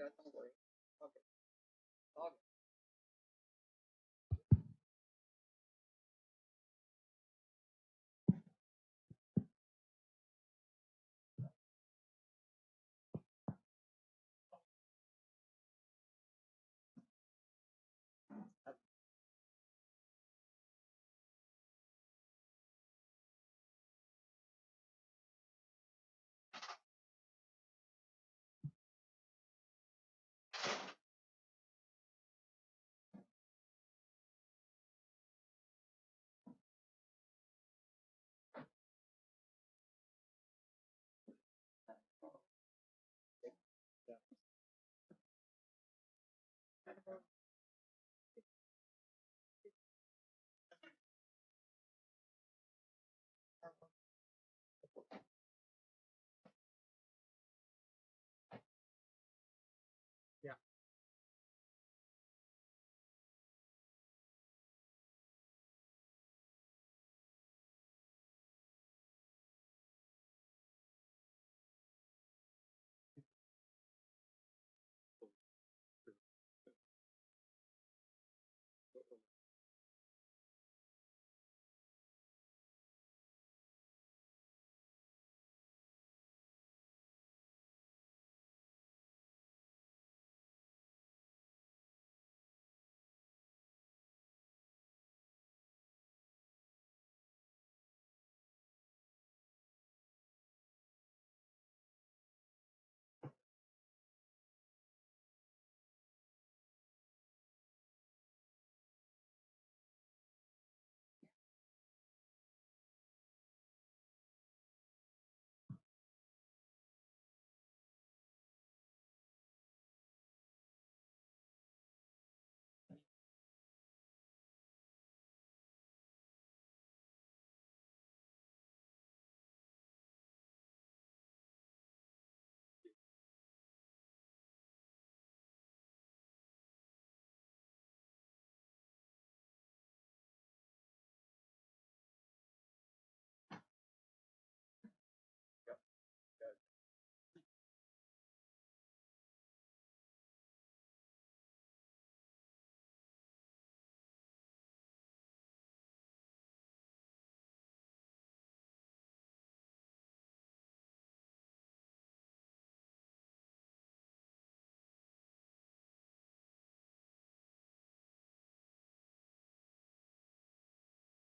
don't worry. Okay. Okay. Yeah.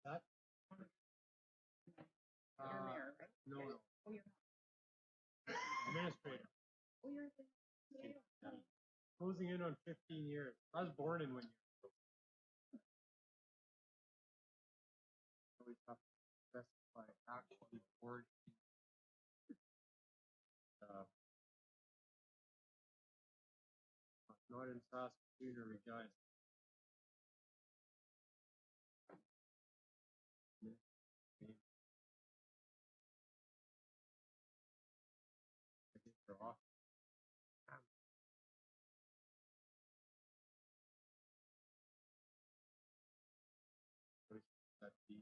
That? You're mayor, right? No, no. Oh, you're not. Administrator. Oh, you're the mayor. Closing in on 15 years. I was born in Wynyard. So we have to specify actually born uh, not in Saskatoon or Regina. I think they're off. That being,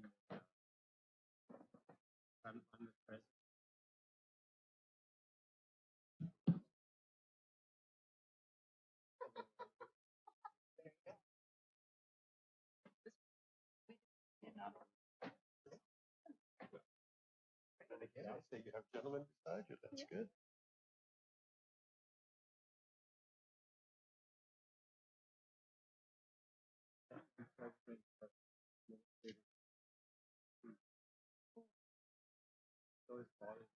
I'm the president. And again, I say you have gentlemen beside you. That's good. Those bodies.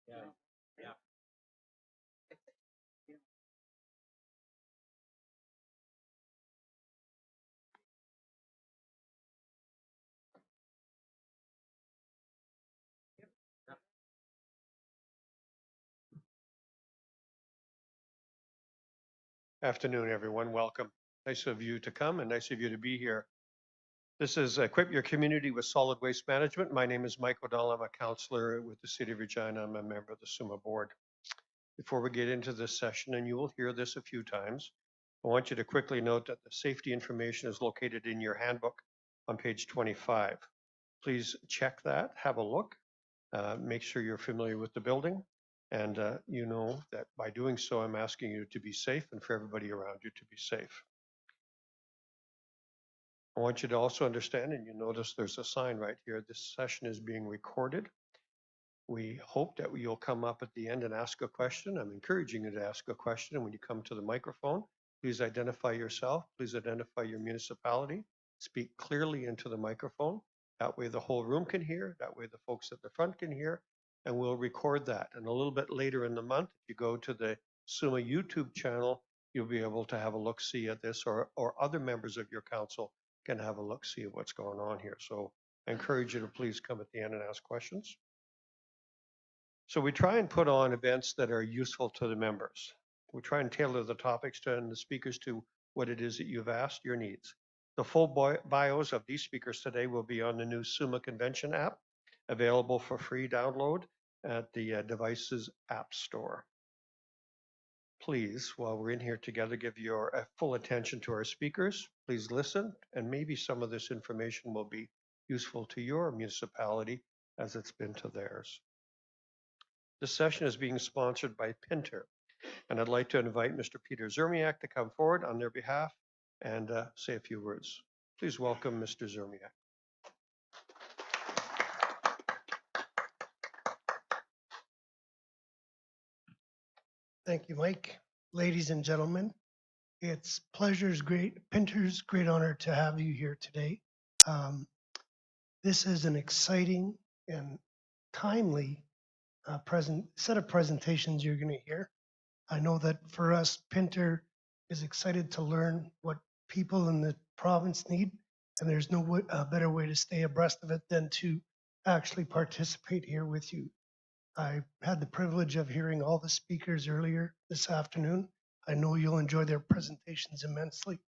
Yeah. Yeah. Afternoon, everyone. Welcome. Nice of you to come and nice of you to be here. This is Equip Your Community with Solid Waste Management. My name is Mike O'Donnell. I'm a counselor with the City of Regina. I'm a member of the SUMA board. before we get into this session, and you will hear this a few times. I want you to quickly note that the safety information is located in your handbook on page 25. Please check that, have a look, make sure you're familiar with the building, and you know that by doing so, I'm asking you to be safe and for everybody around you to be safe. I want you to also understand, and you notice there's a sign right here, this session is being recorded. We hope that you'll come up at the end and ask a question. I'm encouraging you to ask a question. And when you come to the microphone, please identify yourself. Please identify your municipality. Speak clearly into the microphone. That way the whole room can hear. That way the folks at the front can hear. And we'll record that. And a little bit later in the month, if you go to the SUMA YouTube channel, you'll be able to have a look-see at this, or other members of your council can have a look-see at what's going on here. So I encourage you to please come at the end and ask questions. So we try and put on events that are useful to the members. We try and tailor the topics and the speakers to what it is that you've asked, your needs. The full bios of these speakers today will be on the new SUMA Convention app, available for free download at the Devices App Store. Please, while we're in here together, give your full attention to our speakers. Please listen, and maybe some of this information will be useful to your municipality as it's been to theirs. This session is being sponsored by Pinter, and I'd like to invite Mr. Peter Zermiak to come forward on their behalf and say a few words. Please welcome Mr. Zermiak. Thank you, Mike. Ladies and gentlemen, it's Pinter's great honor to have you here today. This is an exciting and timely set of presentations you're going to hear. I know that for us, Pinter is excited to learn what people in the province need, and there's no better way to stay abreast of it than to actually participate here with you. I had the privilege of hearing all the speakers earlier this afternoon. I know you'll enjoy their presentations immensely.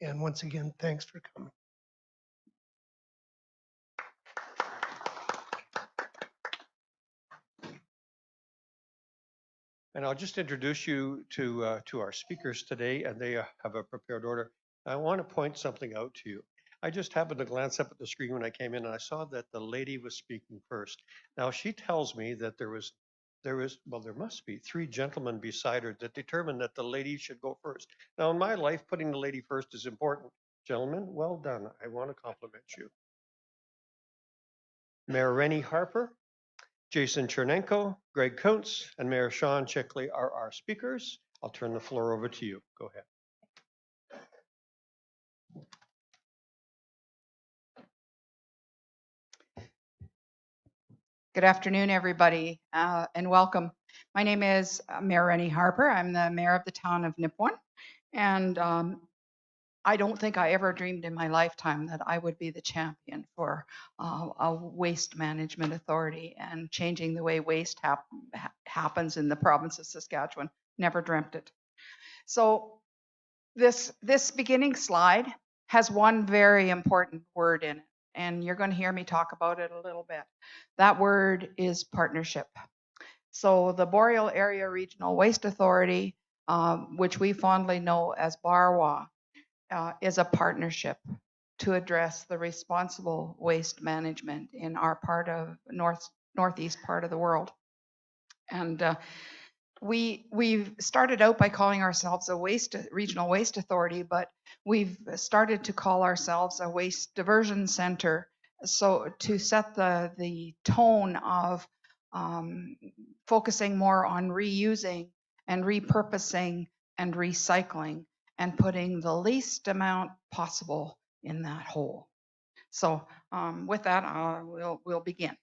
And once again, thanks for coming. And I'll just introduce you to our speakers today, and they have a prepared order. I want to point something out to you. I just happened to glance up at the screen when I came in, and I saw that the lady was speaking first. Now, she tells me that there must be 3 gentlemen beside her that determined that the lady should go first. Now, in my life, putting the lady first is important. Gentlemen, well done. I want to compliment you. Mayor Rennie Harper, Jason Chorneyko, Greg Kuntz, and Mayor Sean Checkley are our speakers. I'll turn the floor over to you. Go ahead. Good afternoon, everybody, and welcome. My name is Mayor Rennie Harper. I'm the mayor of the town of Nipawin, and I don't think I ever dreamed in my lifetime that I would be the champion for a waste management authority and changing the way waste happens in the province of Saskatchewan. Never dreamt it. So this beginning slide has one very important word in it, and you're going to hear me talk about it a little bit. That word is partnership. So the Boreal Area Regional Waste Authority, which we fondly know as BARWA, is a partnership to address the responsible waste management in our part of northeast part of the world. And we've started out by calling ourselves a regional waste authority, but we've started to call ourselves a waste diversion center. So to set the tone of focusing more on reusing and repurposing and recycling and putting the least amount possible in that hole. So with that, we'll begin.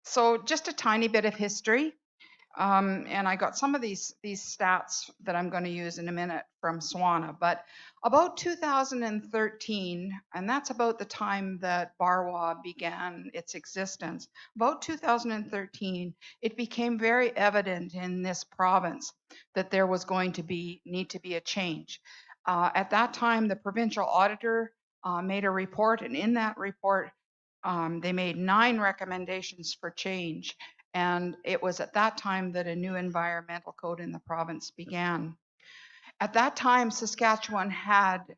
So just a tiny bit of history. And I got some of these stats that I'm going to use in a minute from SUMA, but about 2013, and that's about the time that BARWA began its existence, about 2013, it became very evident in this province that there was going to need to be a change. At that time, the provincial auditor made a report, and in that report, they made 9 recommendations for change. And it was at that time that a new environmental code in the province began. At that time, Saskatchewan had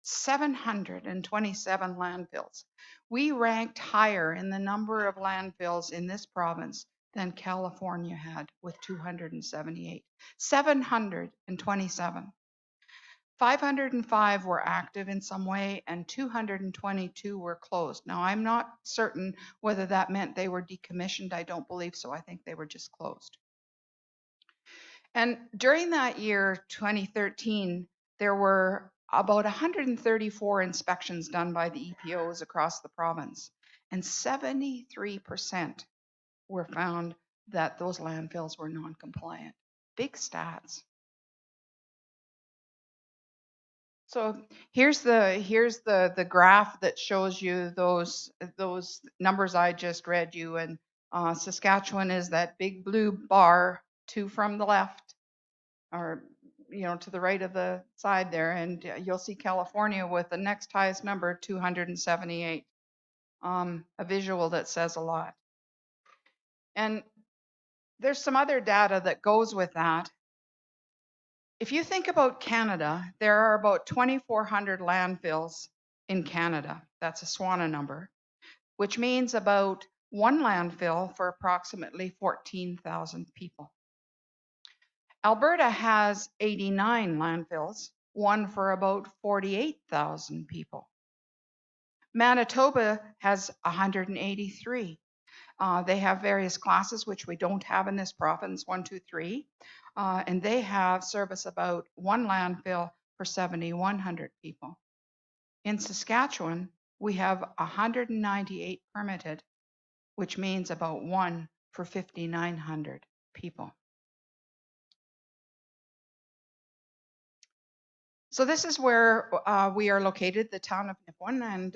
727 landfills. We ranked higher in the number of landfills in this province than California had with 278. 727. 505 were active in some way and 222 were closed. Now, I'm not certain whether that meant they were decommissioned. I don't believe so. I think they were just closed. And during that year, 2013, there were about 134 inspections done by the EPOs across the province, and 73% were found that those landfills were non-compliant. Big stats. So here's the graph that shows you those numbers I just read you, and Saskatchewan is that big blue bar, 2 from the left, or to the right of the side there, and you'll see California with the next highest number, 278. A visual that says a lot. And there's some other data that goes with that. If you think about Canada, there are about 2,400 landfills in Canada. That's a SUMA number, which means about 1 landfill for approximately 14,000 people. Alberta has 89 landfills, 1 for about 48,000 people. Manitoba has 183. They have various classes, which we don't have in this province, 1, 2, 3. And they have service about 1 landfill for 7,100 people. In Saskatchewan, we have 198 permitted, which means about 1 for 5,900 people. So this is where we are located, the town of Nipawin and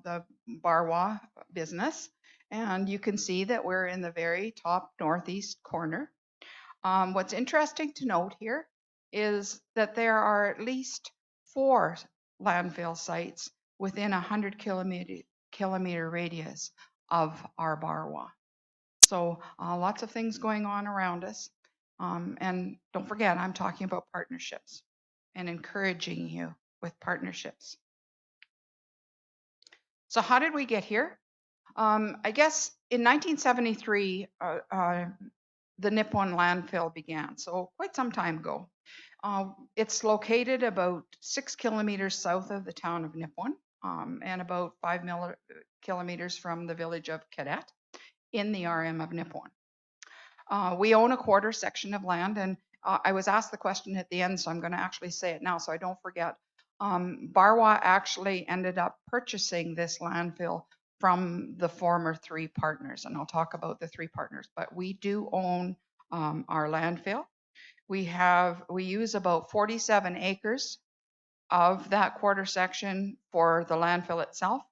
the Barwa business. And you can see that we're in the very top northeast corner. What's interesting to note here is that there are at least 4 landfill sites within a 100 kilometer radius of our Barwa. So lots of things going on around us. And don't forget, I'm talking about partnerships and encouraging you with partnerships. So how did we get here? I guess in 1973, the Nipawin landfill began, so quite some time ago. It's located about 6 kilometers south of the town of Nipawin and about 5 kilometers from the village of Cadet in the RM of Nipawin. We own a quarter section of land, and I was asked the question at the end, so I'm going to actually say it now so I don't forget. Barwa actually ended up purchasing this landfill from the former 3 partners, and I'll talk about the 3 partners, but we do own our landfill. We use about 47 acres of that quarter section for the landfill itself,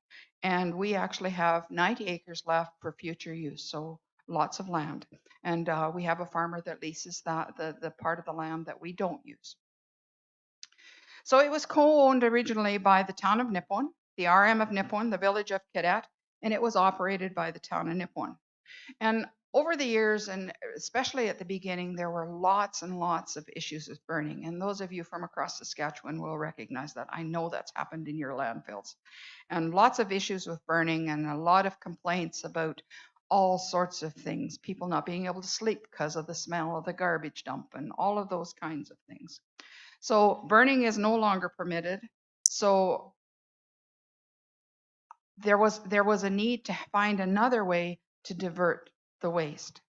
and we actually have 90 acres left for future use, so lots of land. And we have a farmer that leases the part of the land that we don't use. So it was co-owned originally by the town of Nipawin, the RM of Nipawin, the village of Cadet, and it was operated by the town of Nipawin. And over the years, and especially at the beginning, there were lots and lots of issues with burning. And those of you from across Saskatchewan will recognize that. I know that's happened in your landfills. And lots of issues with burning and a lot of complaints about all sorts of things. People not being able to sleep because of the smell of the garbage dump and all of those kinds of things. So burning is no longer permitted. So there was a need to find another way to divert the waste.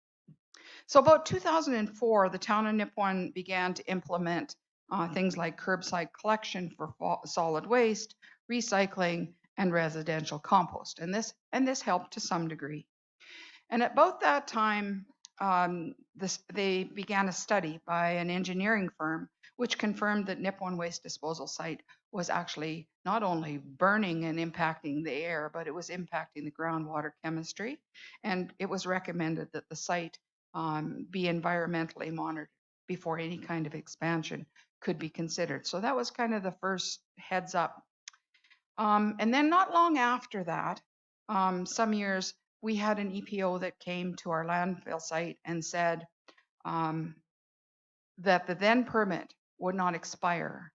So about 2004, the town of Nipawin began to implement things like curbside collection for solid waste, recycling, and residential compost. And this helped to some degree. And at about that time, they began a study by an engineering firm which confirmed that Nipawin waste disposal site was actually not only burning and impacting the air, but it was impacting the groundwater chemistry. And it was recommended that the site be environmentally monitored before any kind of expansion could be considered. So that was kind of the first heads up. And then not long after that, some years, we had an EPO that came to our landfill site and said that the then permit would not expire,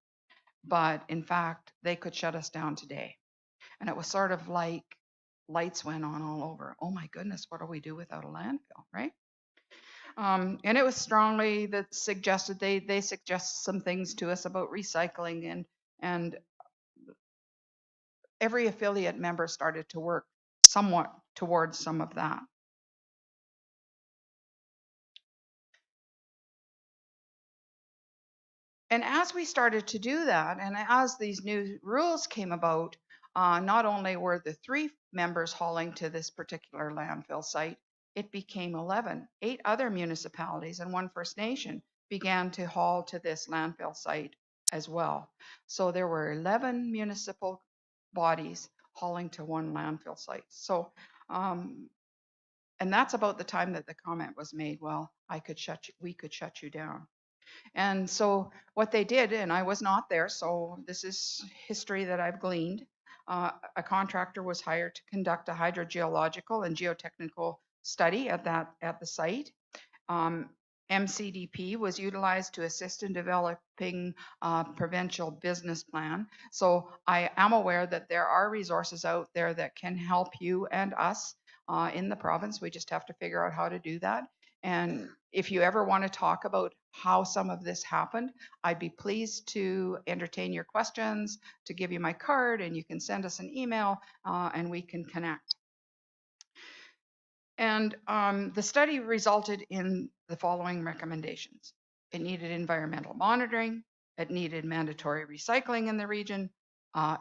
but in fact, they could shut us down today. And it was sort of like lights went on all over. Oh my goodness, what do we do without a landfill, right? And it was strongly that suggested, they suggest some things to us about recycling, and every affiliate member started to work somewhat towards some of that. And as we started to do that, and as these new rules came about, not only were the 3 members hauling to this particular landfill site, it became 11. 8 other municipalities and 1 First Nation began to haul to this landfill site as well. So there were 11 municipal bodies hauling to 1 landfill site. So, and that's about the time that the comment was made, well, we could shut you down. And so what they did, and I was not there, so this is history that I've gleaned. A contractor was hired to conduct a hydrogeological and geotechnical study at the site. MCDP was utilized to assist in developing a provincial business plan. So I am aware that there are resources out there that can help you and us in the province. We just have to figure out how to do that. And if you ever want to talk about how some of this happened, I'd be pleased to entertain your questions, to give you my card, and you can send us an email and we can connect. And the study resulted in the following recommendations. It needed environmental monitoring. It needed mandatory recycling in the region.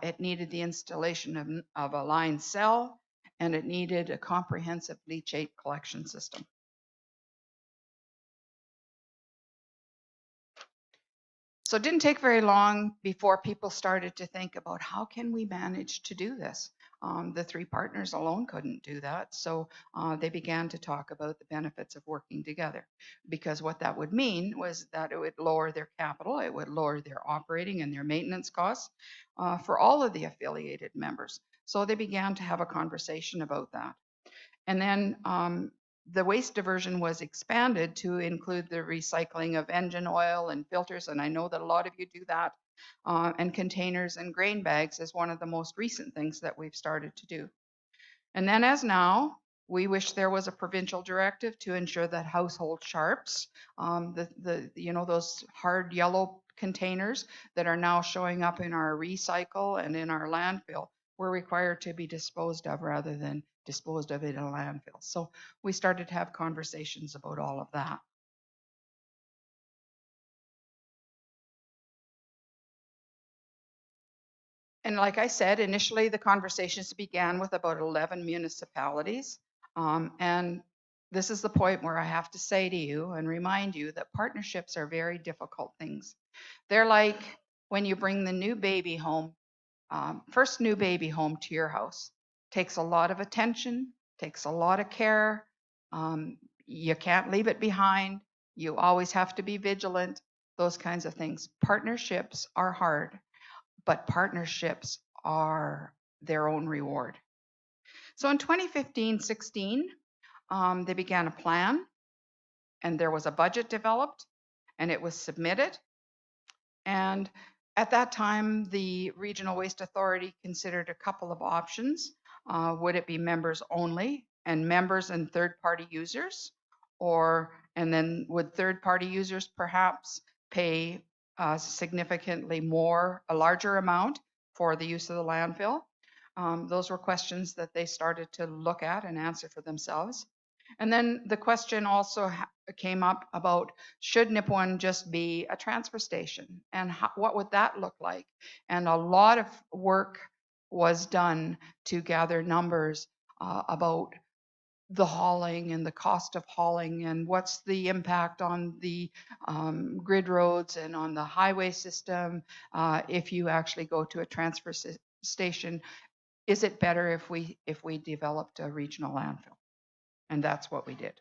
It needed the installation of a line cell, and it needed a comprehensive leachate collection system. So it didn't take very long before people started to think about how can we manage to do this. The 3 partners alone couldn't do that. So they began to talk about the benefits of working together, because what that would mean was that it would lower their capital, it would lower their operating and their maintenance costs for all of the affiliated members. So they began to have a conversation about that. And then the waste diversion was expanded to include the recycling of engine oil and filters, and I know that a lot of you do that, and containers and grain bags is one of the most recent things that we've started to do. And then as now, we wish there was a provincial directive to ensure that household sharps, those hard yellow containers that are now showing up in our recycle and in our landfill, were required to be disposed of rather than disposed of in a landfill. So we started to have conversations about all of that. And like I said, initially the conversations began with about 11 municipalities. And this is the point where I have to say to you and remind you that partnerships are very difficult things. They're like when you bring the new baby home, first new baby home to your house. Takes a lot of attention, takes a lot of care. You can't leave it behind. You always have to be vigilant, those kinds of things. Partnerships are hard, but partnerships are their own reward. So in 2015-16, they began a plan, and there was a budget developed, and it was submitted. And at that time, the Regional Waste Authority considered a couple of options. Would it be members only, and members and third-party users? And then would third-party users perhaps pay significantly more, a larger amount for the use of the landfill? Those were questions that they started to look at and answer for themselves. And then the question also came up about, should Nipawin just be a transfer station? And what would that look like? And a lot of work was done to gather numbers about the hauling and the cost of hauling and what's the impact on the grid roads and on the highway system if you actually go to a transfer station. Is it better if we developed a regional landfill? And that's what we did.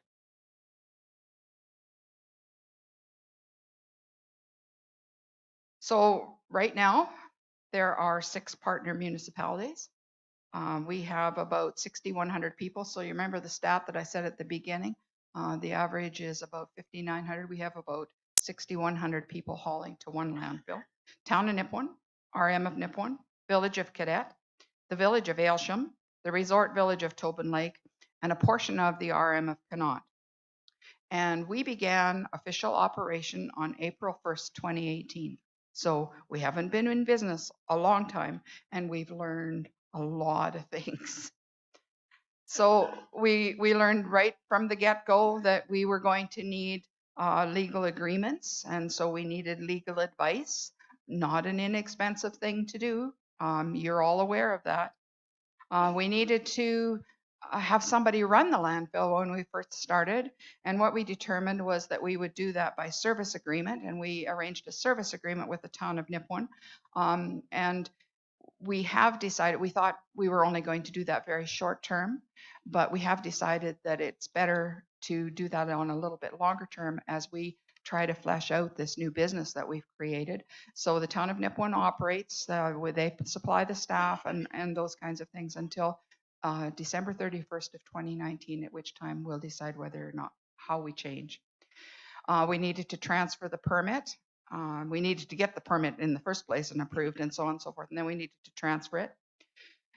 So right now, there are 6 partner municipalities. We have about 6,100 people. So you remember the stat that I said at the beginning? The average is about 5,900. We have about 6,100 people hauling to one landfill. Town of Nipawin, RM of Nipawin, Village of Cadet, the Village of Aylsham, the Resort Village of Tobin Lake, and a portion of the RM of Connaught. And we began official operation on April 1st, 2018. So we haven't been in business a long time, and we've learned a lot of things. So we learned right from the get-go that we were going to need legal agreements, and so we needed legal advice. Not an inexpensive thing to do. You're all aware of that. We needed to have somebody run the landfill when we first started, and what we determined was that we would do that by service agreement, and we arranged a service agreement with the town of Nipawin. And we have decided, we thought we were only going to do that very short term, but we have decided that it's better to do that on a little bit longer term as we try to flesh out this new business that we've created. So the town of Nipawin operates, where they supply the staff and those kinds of things until December 31st of 2019, at which time we'll decide whether or not how we change. We needed to transfer the permit. We needed to get the permit in the first place and approved and so on and so forth. And then we needed to transfer it.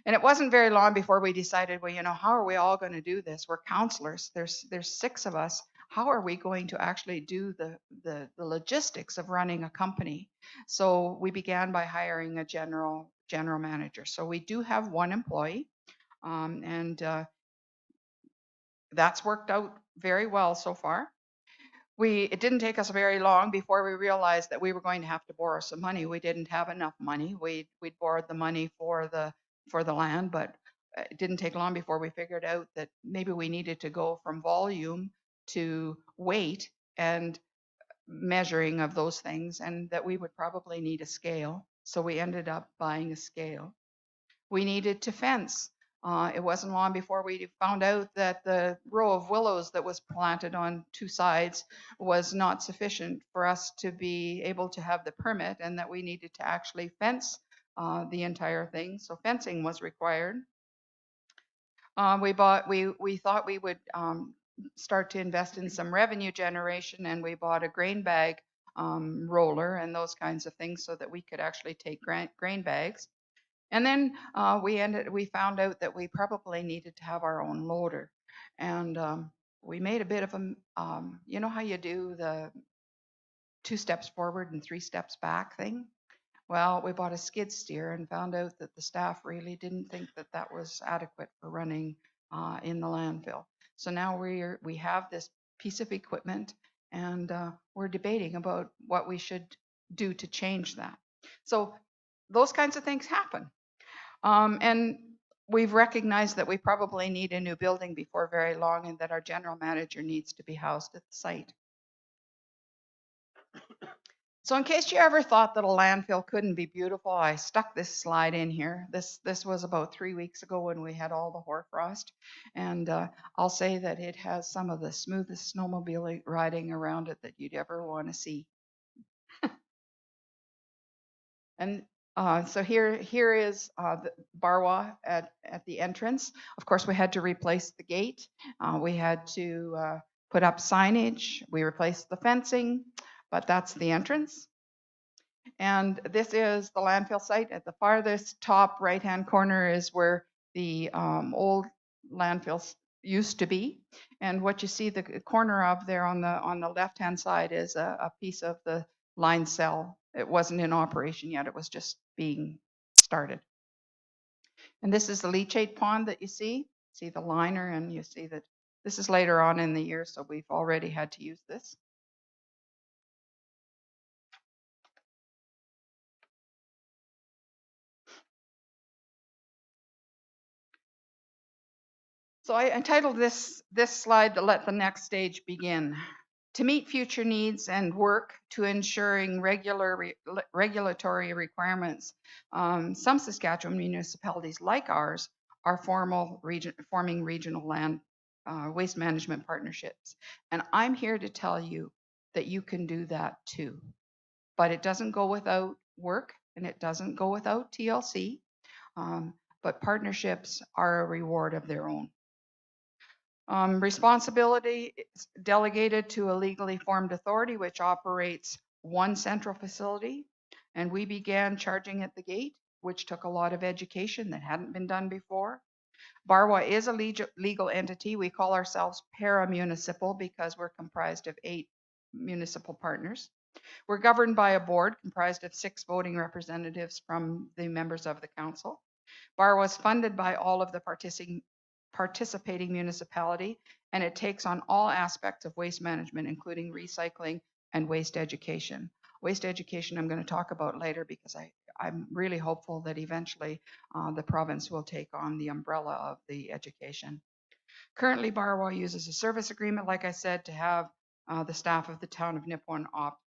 And it wasn't very long before we decided, well, you know, how are we all going to do this? We're counselors. There's 6 of us. How are we going to actually do the logistics of running a company? So we began by hiring a general manager. So we do have 1 employee, and that's worked out very well so far. It didn't take us very long before we realized that we were going to have to borrow some money. We didn't have enough money. We'd borrowed the money for the land, but it didn't take long before we figured out that maybe we needed to go from volume to weight and measuring of those things, and that we would probably need a scale. So we ended up buying a scale. We needed to fence. It wasn't long before we found out that the row of willows that was planted on 2 sides was not sufficient for us to be able to have the permit, and that we needed to actually fence the entire thing. So fencing was required. We thought we would start to invest in some revenue generation, and we bought a grain bag roller and those kinds of things so that we could actually take grain bags. And then we found out that we probably needed to have our own loader. And we made a bit of a, you know how you do the 2 steps forward and 3 steps back thing? Well, we bought a skid steer and found out that the staff really didn't think that that was adequate for running in the landfill. So now we have this piece of equipment, and we're debating about what we should do to change that. So those kinds of things happen. And we've recognized that we probably need a new building before very long, and that our general manager needs to be housed at the site. So in case you ever thought that a landfill couldn't be beautiful, I stuck this slide in here. This was about 3 weeks ago when we had all the hoarfrost. And I'll say that it has some of the smoothest snowmobile riding around it that you'd ever want to see. And so here is the Barwa at the entrance. Of course, we had to replace the gate. We had to put up signage. We replaced the fencing, but that's the entrance. And this is the landfill site. At the farthest top right-hand corner is where the old landfills used to be. And what you see the corner of there on the left-hand side is a piece of the line cell. It wasn't in operation yet. It was just being started. And this is the leachate pond that you see. See the liner, and you see that this is later on in the year, so we've already had to use this. So I entitled this slide to let the next stage begin. To meet future needs and work to ensuring regulatory requirements, some Saskatchewan municipalities like ours are forming regional land waste management partnerships. And I'm here to tell you that you can do that too. But it doesn't go without work, and it doesn't go without TLC. but partnerships are a reward of their own. Responsibility is delegated to a legally formed authority which operates one central facility, and we began charging at the gate, which took a lot of education that hadn't been done before. Barwa is a legal entity. We call ourselves para-municipal because we're comprised of 8 municipal partners. We're governed by a board comprised of 6 voting representatives from the members of the council. Barwa is funded by all of the participating municipality, and it takes on all aspects of waste management, including recycling and waste education. Waste education I'm going to talk about later because I'm really hopeful that eventually the province will take on the umbrella of the education. Currently, Barwa uses a service agreement, like I said, to have the staff of the town of Nipawin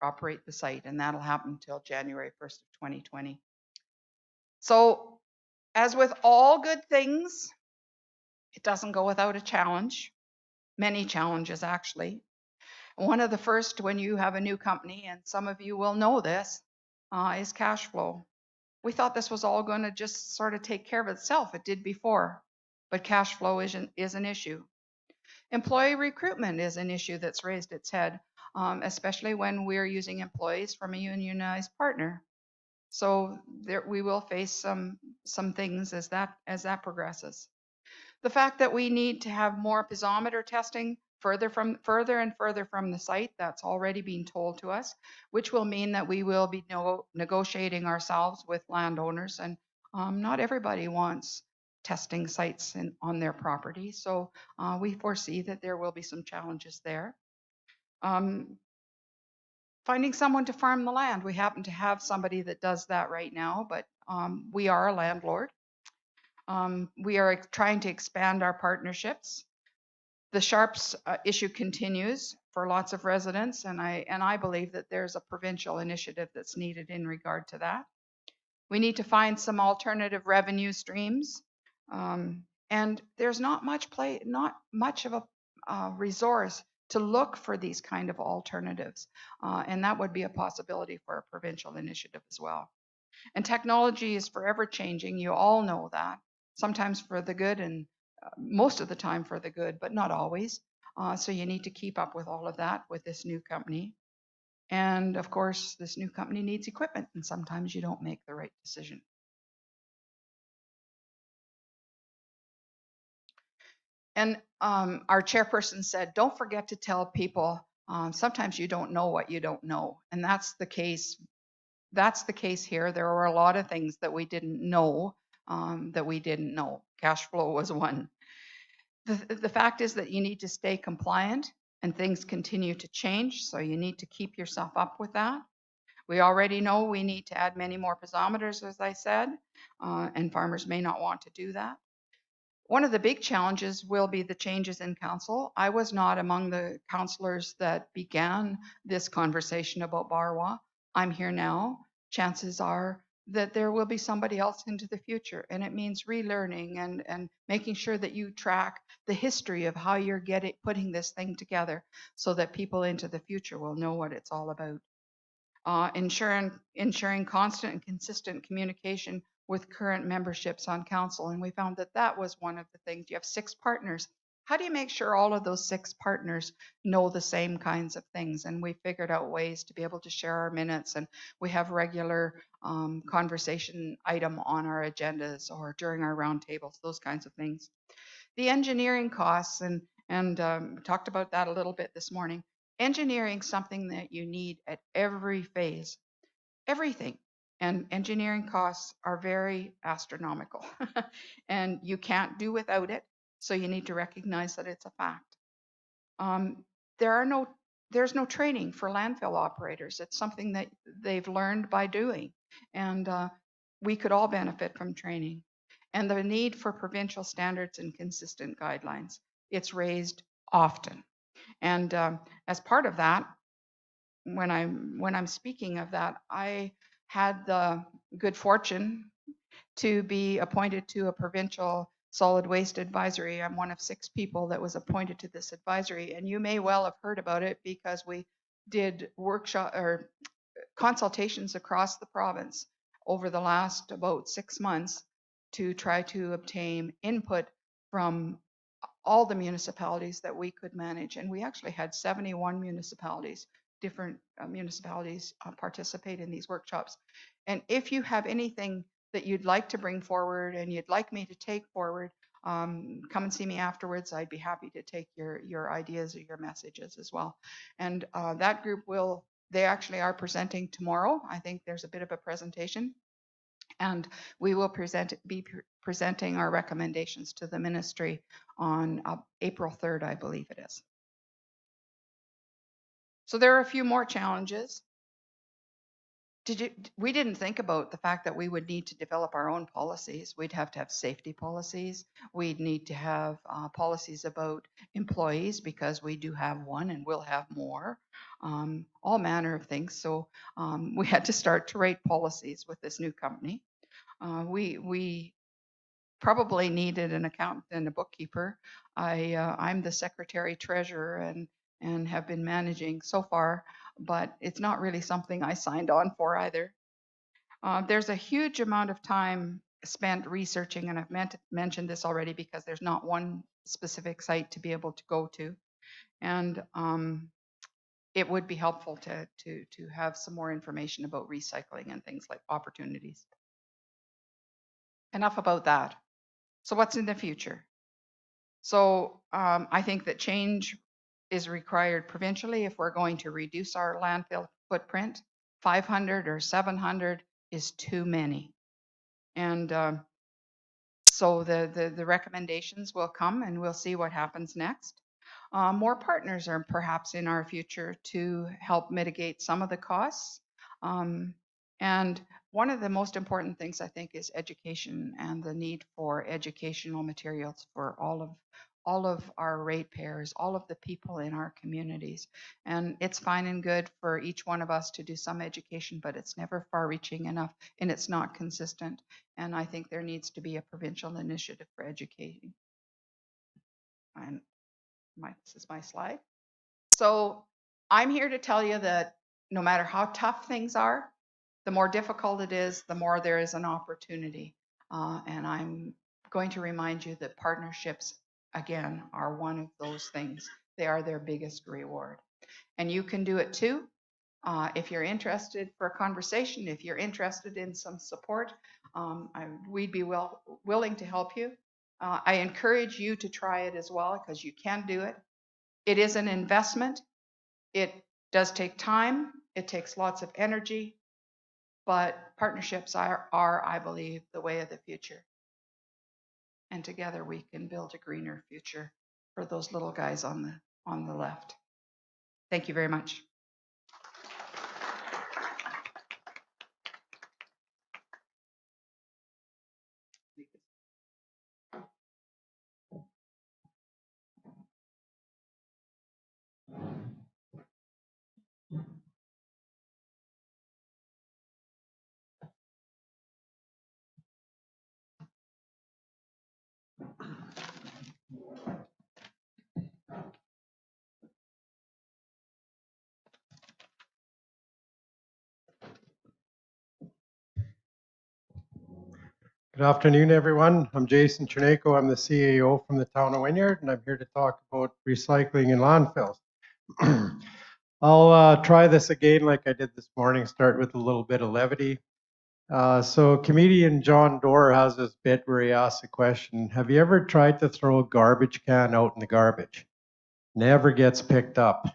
operate the site, and that'll happen until January 1st of 2020. So, as with all good things, it doesn't go without a challenge, many challenges actually. One of the first when you have a new company, and some of you will know this, is cash flow. We thought this was all going to just sort of take care of itself. It did before, but cash flow is an issue. Employee recruitment is an issue that's raised its head, especially when we're using employees from a unionized partner. So we will face some things as that progresses. The fact that we need to have more piezometer testing further and further from the site, that's already been told to us, which will mean that we will be negotiating ourselves with landowners, and not everybody wants testing sites on their property. So we foresee that there will be some challenges there. Finding someone to farm the land. We happen to have somebody that does that right now, but we are a landlord. We are trying to expand our partnerships. The Sharps issue continues for lots of residents, and I believe that there's a provincial initiative that's needed in regard to that. We need to find some alternative revenue streams, and there's not much of a resource to look for these kind of alternatives, and that would be a possibility for a provincial initiative as well. And technology is forever changing. You all know that. Sometimes for the good, and most of the time for the good, but not always. So you need to keep up with all of that with this new company. And of course, this new company needs equipment, and sometimes you don't make the right decision. And our chairperson said, don't forget to tell people, sometimes you don't know what you don't know. And that's the case. That's the case here. There were a lot of things that we didn't know. Cash flow was one. The fact is that you need to stay compliant, and things continue to change, so you need to keep yourself up with that. We already know we need to add many more piezometers, as I said, and farmers may not want to do that. One of the big challenges will be the changes in council. I was not among the councillors that began this conversation about Barwa. I'm here now. Chances are that there will be somebody else into the future, and it means relearning and making sure that you track the history of how you're putting this thing together so that people into the future will know what it's all about. Ensuring constant and consistent communication with current memberships on council, and we found that that was one of the things. You have 6 partners. How do you make sure all of those 6 partners know the same kinds of things? And we figured out ways to be able to share our minutes, and we have regular conversation item on our agendas or during our roundtables, those kinds of things. The engineering costs, and talked about that a little bit this morning. Engineering something that you need at every phase, everything. And engineering costs are very astronomical, and you can't do without it. So you need to recognize that it's a fact. There's no training for landfill operators. It's something that they've learned by doing, and we could all benefit from training. And the need for provincial standards and consistent guidelines. It's raised often. And as part of that, when I'm speaking of that, I had the good fortune to be appointed to a provincial solid waste advisory. I'm one of 6 people that was appointed to this advisory, and you may well have heard about it because we did workshop or consultations across the province over the last about 6 months to try to obtain input from all the municipalities that we could manage. And we actually had 71 municipalities, different municipalities participate in these workshops. And if you have anything that you'd like to bring forward and you'd like me to take forward, come and see me afterwards. I'd be happy to take your ideas or your messages as well. And that group they actually are presenting tomorrow. I think there's a bit of a presentation. And we will be presenting our recommendations to the ministry on April 3rd, I believe it is. So there are a few more challenges. We didn't think about the fact that we would need to develop our own policies. We'd have to have safety policies. We'd need to have policies about employees, because we do have one and we'll have more, all manner of things. So we had to start to write policies with this new company. We probably needed an accountant and a bookkeeper. I'm the secretary treasurer and have been managing so far, but it's not really something I signed on for either. There's a huge amount of time spent researching, and I've mentioned this already, because there's not one specific site to be able to go to. And it would be helpful to have some more information about recycling and things like opportunities. Enough about that. So what's in the future? So I think that change is required provincially if we're going to reduce our landfill footprint. 500 or 700 is too many. And so the recommendations will come and we'll see what happens next. More partners are perhaps in our future to help mitigate some of the costs. And one of the most important things, I think, is education and the need for educational materials for all of our ratepayers, all of the people in our communities. And it's fine and good for each one of us to do some education, but it's never far-reaching enough, and it's not consistent. And I think there needs to be a provincial initiative for educating. And this is my slide. So I'm here to tell you that no matter how tough things are, the more difficult it is, the more there is an opportunity. And I'm going to remind you that partnerships, again, are one of those things. They are their biggest reward. And you can do it too. If you're interested for a conversation, if you're interested in some support, we'd be willing to help you. I encourage you to try it as well, because you can do it. It is an investment. It does take time. It takes lots of energy. But partnerships are, I believe, the way of the future. And together we can build a greener future for those little guys on the left. Thank you very much. Good afternoon, everyone. I'm Jason Chorneyko. I'm the CAO from the town of Wynyard, and I'm here to talk about recycling and landfills. I'll try this again like I did this morning, start with a little bit of levity. So comedian John Doerr has this bit where he asks a question: have you ever tried to throw a garbage can out in the garbage? Never gets picked up.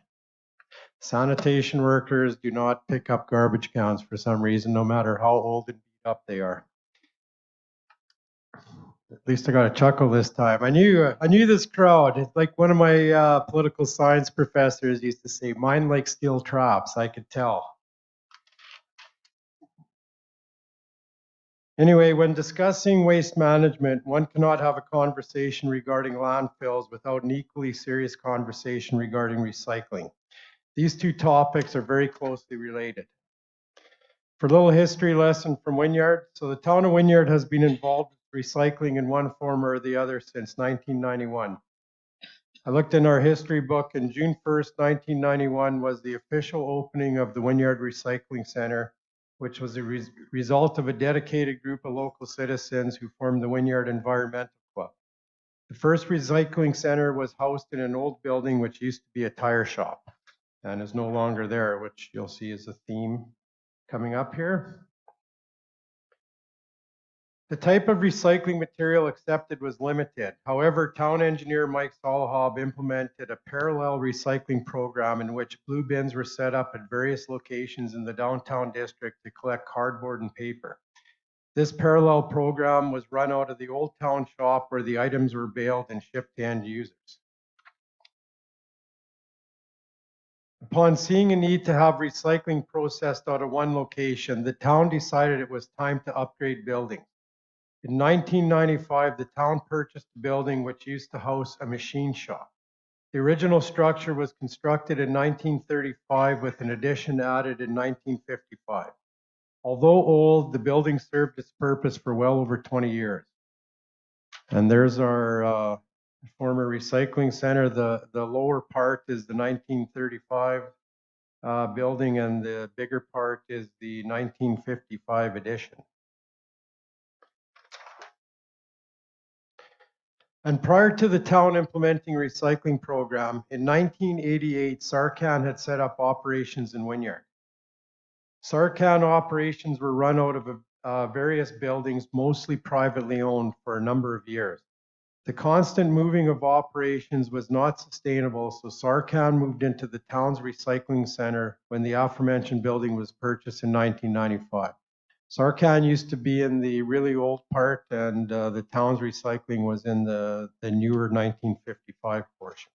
Sanitation workers do not pick up garbage cans for some reason, no matter how old and beat up they are. At least I got a chuckle this time. I knew this crowd. It's like one of my political science professors used to say, "Mine like steel traps." I could tell. Anyway, when discussing waste management, one cannot have a conversation regarding landfills without an equally serious conversation regarding recycling. These two topics are very closely related. For a little history lesson from Wynyard, so the town of Wynyard has been involved with recycling in one form or the other since 1991. I looked in our history book, and June 1st, 1991 was the official opening of the Wynyard Recycling Center which was a result of a dedicated group of local citizens who formed the Wynyard Environmental Club. The first recycling center was housed in an old building which used to be a tire shop and is no longer there, which you'll see is a theme coming up here. The type of recycling material accepted was limited. However, town engineer Mike Solahab implemented a parallel recycling program in which blue bins were set up at various locations in the downtown district to collect cardboard and paper. This parallel program was run out of the old town shop where the items were baled and shipped to end users. Upon seeing a need to have recycling processed out of one location, the town decided it was time to upgrade buildings. In 1995, the town purchased a building which used to house a machine shop. The original structure was constructed in 1935 with an addition added in 1955. Although old, the building served its purpose for well over 20 years. And there's our former recycling center. The lower part is the 1935 building, and the bigger part is the 1955 addition. And prior to the town implementing a recycling program, in 1988, Sarcan had set up operations in Wynyard. Sarcan operations were run out of various buildings, mostly privately owned, for a number of years. The constant moving of operations was not sustainable, so Sarcan moved into the town's recycling center when the aforementioned building was purchased in 1995. Sarcan used to be in the really old part, and the town's recycling was in the newer 1955 portion.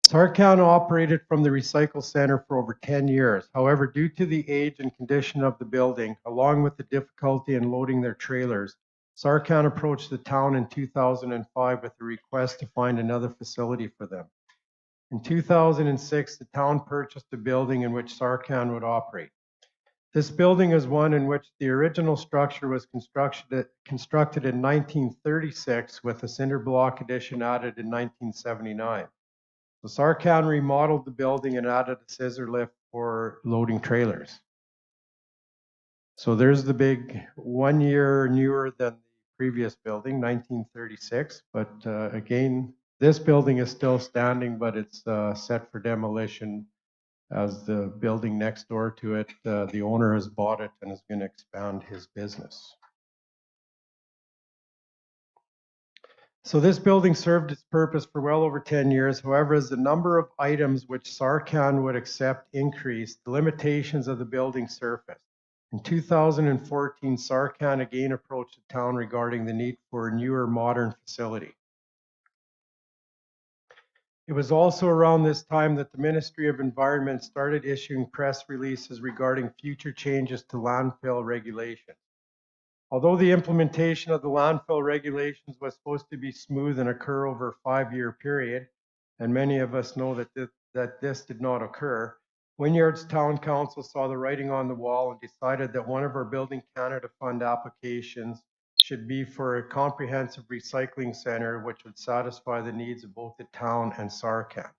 Sarcan operated from the recycle center for over 10 years. However, due to the age and condition of the building, along with the difficulty in loading their trailers, Sarcan approached the town in 2005 with a request to find another facility for them. In 2006, the town purchased a building in which Sarcan would operate. This building is one in which the original structure was constructed in 1936 with a cinder block addition added in 1979. So Sarcan remodeled the building and added a scissor lift for loading trailers. So there's the big 1 year newer than the previous building, 1936. But again, this building is still standing, but it's set for demolition as the building next door to it, the owner has bought it and is going to expand his business. So this building served its purpose for well over 10 years. However, as the number of items which Sarcan would accept increased, the limitations of the building surfaced. In 2014, Sarcan again approached the town regarding the need for a newer modern facility. It was also around this time that the Ministry of Environment started issuing press releases regarding future changes to landfill regulations. Although the implementation of the landfill regulations was supposed to be smooth and occur over a 5-year period, and many of us know that this did not occur, Wynyard's Town Council saw the writing on the wall and decided that one of our Building Canada Fund applications should be for a comprehensive recycling center which would satisfy the needs of both the town and Sarcan.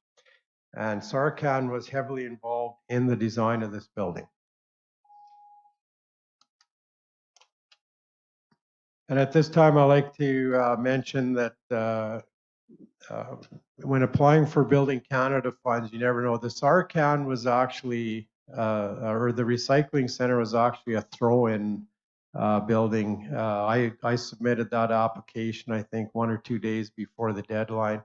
And Sarcan was heavily involved in the design of this building. And at this time, I'd like to mention that when applying for Building Canada funds, you never know. The Sarcan was actually, or the recycling center was actually a throw-in building. I submitted that application, I think 1 or 2 days before the deadline,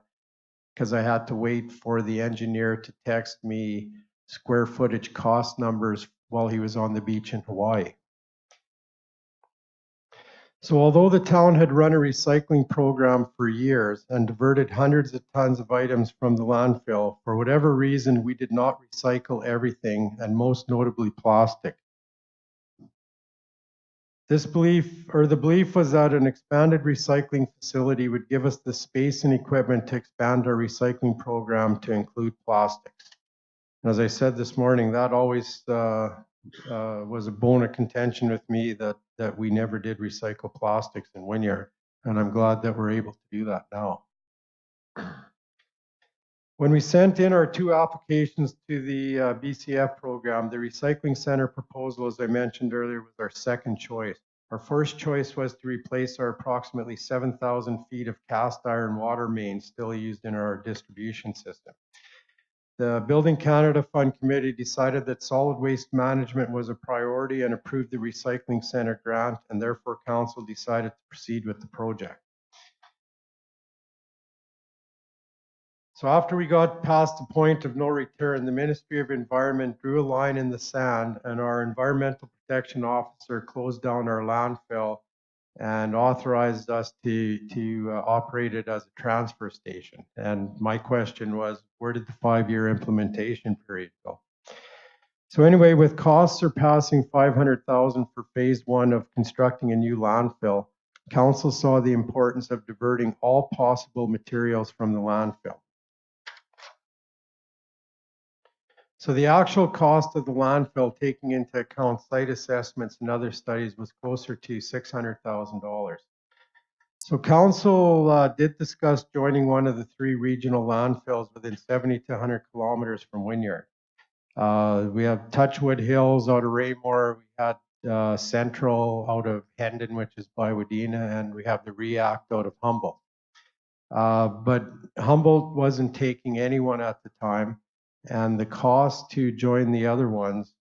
because I had to wait for the engineer to text me square footage cost numbers while he was on the beach in Hawaii. So although the town had run a recycling program for years and diverted hundreds of tons of items from the landfill, for whatever reason, we did not recycle everything, and most notably plastic. The belief was that an expanded recycling facility would give us the space and equipment to expand our recycling program to include plastics. And as I said this morning, that always was a bone of contention with me, that we never did recycle plastics in Wynyard, and I'm glad that we're able to do that now. When we sent in our 2 applications to the BCF program, the recycling center proposal, as I mentioned earlier, was our second choice. Our first choice was to replace our approximately 7,000 feet of cast iron water main still used in our distribution system. The Building Canada Fund Committee decided that solid waste management was a priority and approved the recycling center grant, and therefore council decided to proceed with the project. So after we got past the point of no return, the Ministry of Environment drew a line in the sand, and our environmental protection officer closed down our landfill and authorized us to operate it as a transfer station. And my question was, where did the 5-year implementation period go? So anyway, with costs surpassing $500,000 for phase 1 of constructing a new landfill, council saw the importance of diverting all possible materials from the landfill. So the actual cost of the landfill, taking into account site assessments and other studies, was closer to $600,000. So council did discuss joining one of the 3 regional landfills within 70 to 100 kilometers from Wynyard. We have Touchwood Hills out of Raymore. We had Central out of Hendon, which is by Regina, and we have the React out of Humboldt. But Humboldt wasn't taking anyone at the time, and the cost to join the other ones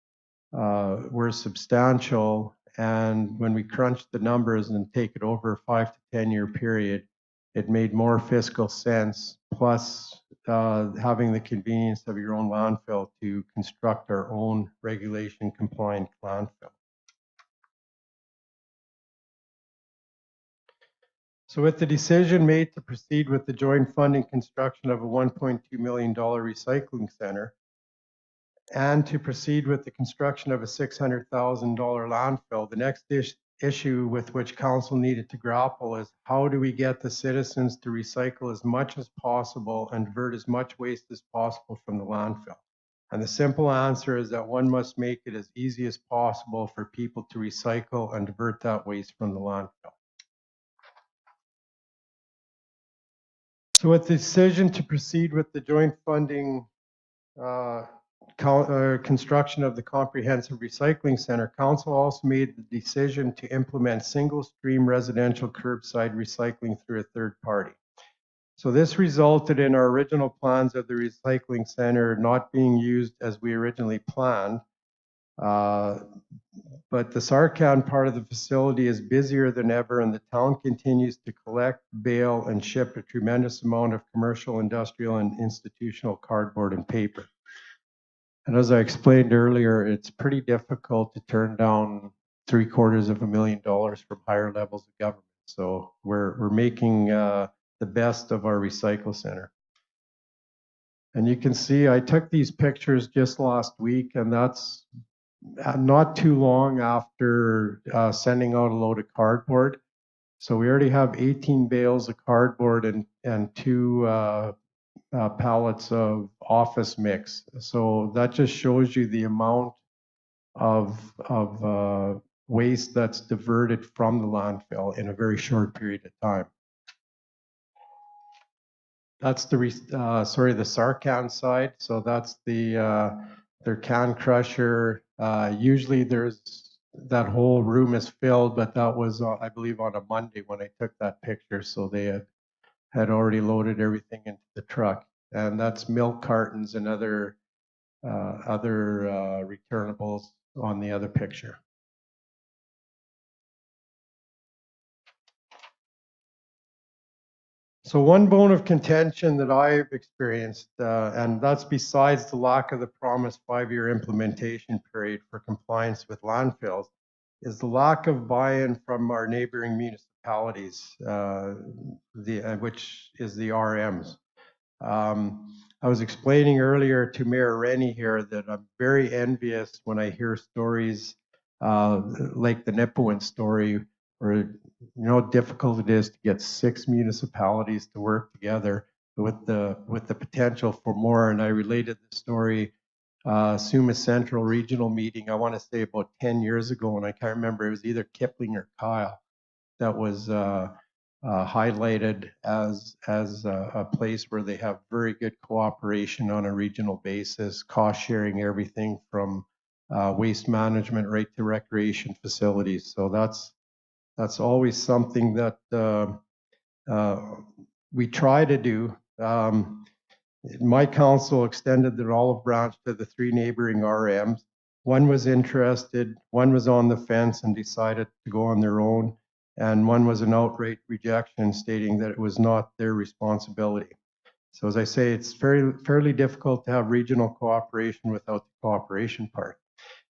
were substantial. And when we crunched the numbers and take it over a 5 to 10 year period, it made more fiscal sense, plus having the convenience of your own landfill to construct our own regulation compliant landfill. So with the decision made to proceed with the joint funding construction of a $1.2 million recycling center and to proceed with the construction of a $600,000 landfill, the next issue with which council needed to grapple is how do we get the citizens to recycle as much as possible and divert as much waste as possible from the landfill? And the simple answer is that one must make it as easy as possible for people to recycle and divert that waste from the landfill. So with the decision to proceed with the joint funding construction of the comprehensive recycling center, council also made the decision to implement single stream residential curbside recycling through a third party. So this resulted in our original plans of the recycling center not being used as we originally planned. But the Sarcan part of the facility is busier than ever, and the town continues to collect, bale, and ship a tremendous amount of commercial, industrial, and institutional cardboard and paper. And as I explained earlier, it's pretty difficult to turn down $750,000 from higher levels of government. So we're making the best of our recycle center. And you can see I took these pictures just last week, and that's not too long after sending out a load of cardboard. So we already have 18 bales of cardboard and 2 pallets of office mix. So that just shows you the amount of waste that's diverted from the landfill in a very short period of time. That's the Sarcan side. So that's their can crusher. Usually there's that whole room is filled, but that was I believe on a Monday when I took that picture. So they had already loaded everything into the truck, and that's milk cartons and other returnables on the other picture. So one bone of contention that I've experienced, and that's besides the lack of the promised 5-year implementation period for compliance with landfills, is the lack of buy-in from our neighboring municipalities, which is the RMs. I was explaining earlier to Mayor Rennie here that I'm very envious when I hear stories like the Nipawin story, where how difficult it is to get 6 municipalities to work together with the potential for more. And I related the story, SUMA Central Regional meeting, I want to say about 10 years ago, and I can't remember, it was either Kipling or Kyle that was highlighted as a place where they have very good cooperation on a regional basis, cost sharing everything from waste management right to recreation facilities. So that's always something that we try to do. My council extended the olive branch to the 3 neighboring RMs. One was interested, one was on the fence and decided to go on their own, and one was an outright rejection, stating that it was not their responsibility. So as I say, it's fairly difficult to have regional cooperation without the cooperation part.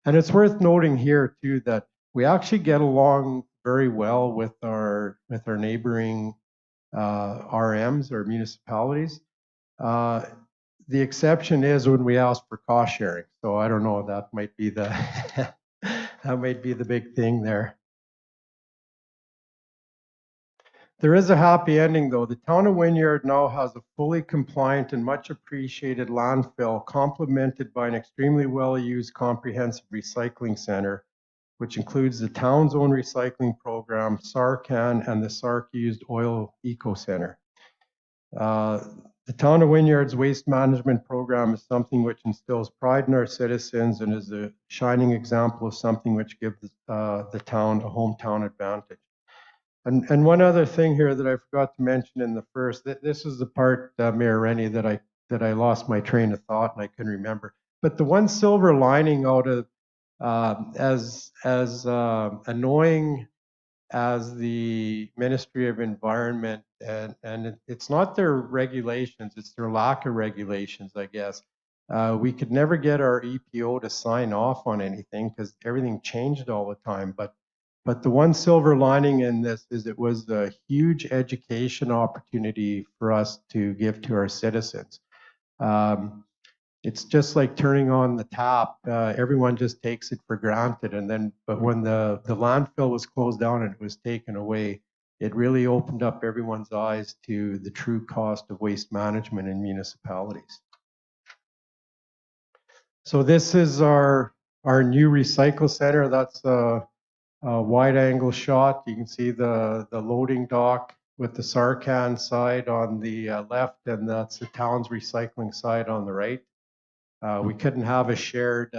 And it's worth noting here too that we actually get along very well with our neighboring RMs or municipalities. The exception is when we ask for cost sharing. So I don't know, that might be the that might be the big thing there. There is a happy ending though. The town of Wynyard now has a fully compliant and much appreciated landfill, complemented by an extremely well-used comprehensive recycling center, which includes the town's own recycling program, Sarcan, and the Sark Used Oil Eco Center. The town of Wynyard's waste management program is something which instills pride in our citizens and is a shining example of something which gives the town a hometown advantage. And one other thing here that I forgot to mention in the first, this is the part, Mayor Rennie, that I lost my train of thought and I couldn't remember. But the one silver lining out of as annoying as the Ministry of Environment, and it's not their regulations, it's their lack of regulations, I guess. We could never get our EPO to sign off on anything because everything changed all the time. But the one silver lining in this is it was a huge education opportunity for us to give to our citizens. It's just like turning on the tap. Everyone just takes it for granted. But when the landfill was closed down and it was taken away, it really opened up everyone's eyes to the true cost of waste management in municipalities. So this is our new recycle center. That's a wide angle shot. You can see the loading dock with the Sarcan side on the left, and that's the town's recycling side on the right. We couldn't have a shared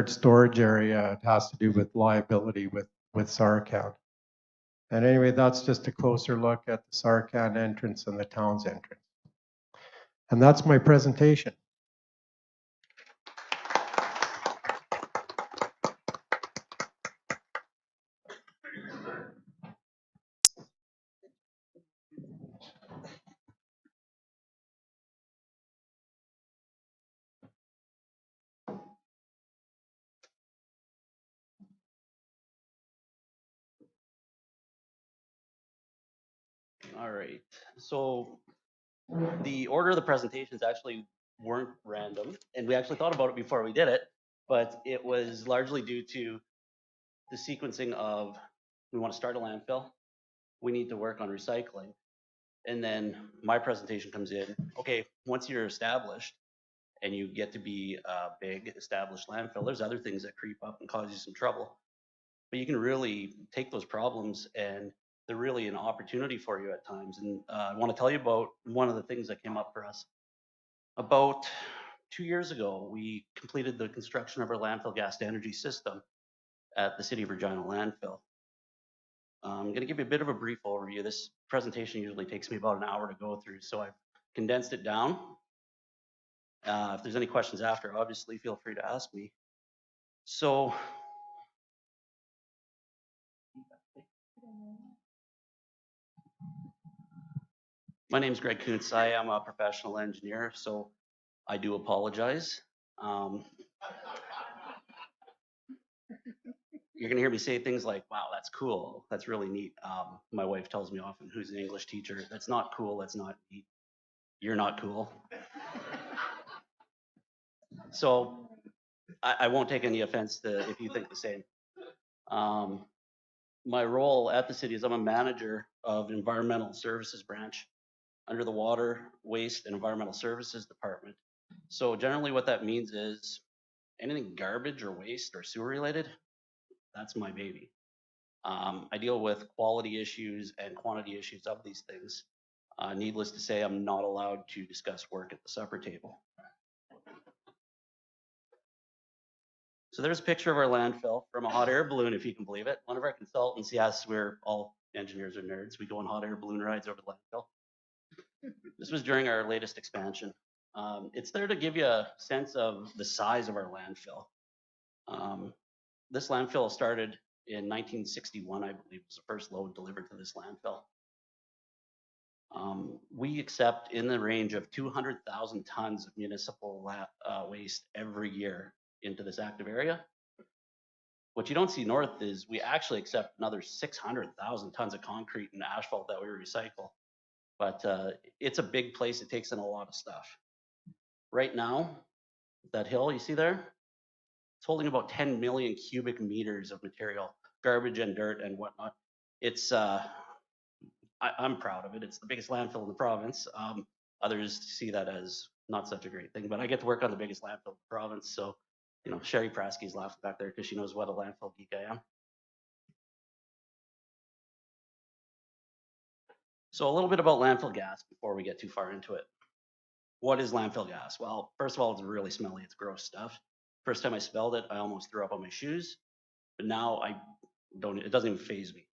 storage area. It has to do with liability with Sarcan. And anyway, that's just a closer look at the Sarcan entrance and the town's entrance. And that's my presentation. All right, so the order of the presentations actually weren't random, and we actually thought about it before we did it, but it was largely due to the sequencing of, we want to start a landfill, we need to work on recycling, and then my presentation comes in, okay, once you're established and you get to be a big established landfill, there's other things that creep up and cause you some trouble, but you can really take those problems and they're really an opportunity for you at times. And I want to tell you about one of the things that came up for us. About 2 years ago, we completed the construction of our landfill gas to energy system at the City of Regina landfill. I'm going to give you a bit of a brief overview. This presentation usually takes me about an hour to go through, so I've condensed it down. If there's any questions after, obviously feel free to ask me. So my name is Greg Kuntz. I am a professional engineer, so I do apologize. You're gonna hear me say things like, wow, that's cool, that's really neat. My wife tells me often, who's an English teacher, that's not cool, that's not neat. You're not cool. So I won't take any offense to if you think the same. My role at the city is I'm a manager of environmental services branch under the Water, Waste, and Environmental Services Department. So generally what that means is anything garbage or waste or sewer related, that's my baby. I deal with quality issues and quantity issues of these things. Needless to say, I'm not allowed to discuss work at the supper table. So there's a picture of our landfill from a hot air balloon, if you can believe it. One of our consultants, yes, we're all engineers are nerds. We go on hot air balloon rides over the landfill. This was during our latest expansion. It's there to give you a sense of the size of our landfill. This landfill started in 1961, I believe, was the first load delivered to this landfill. We accept in the range of 200,000 tons of municipal waste every year into this active area. What you don't see north is we actually accept another 600,000 tons of concrete and asphalt that we recycle. But it's a big place. It takes in a lot of stuff. Right now, that hill you see there, it's holding about 10 million cubic meters of material, garbage and dirt and whatnot. It's I'm proud of it. It's the biggest landfill in the province. Others see that as not such a great thing, but I get to work on the biggest landfill in the province. So, you know, Sherry Prasky's laughing back there because she knows what a landfill geek I am. So a little bit about landfill gas before we get too far into it. What is landfill gas? Well, first of all, it's really smelly. It's gross stuff. First time I smelled it, I almost threw up on my shoes, but now I don't, it doesn't even faze me.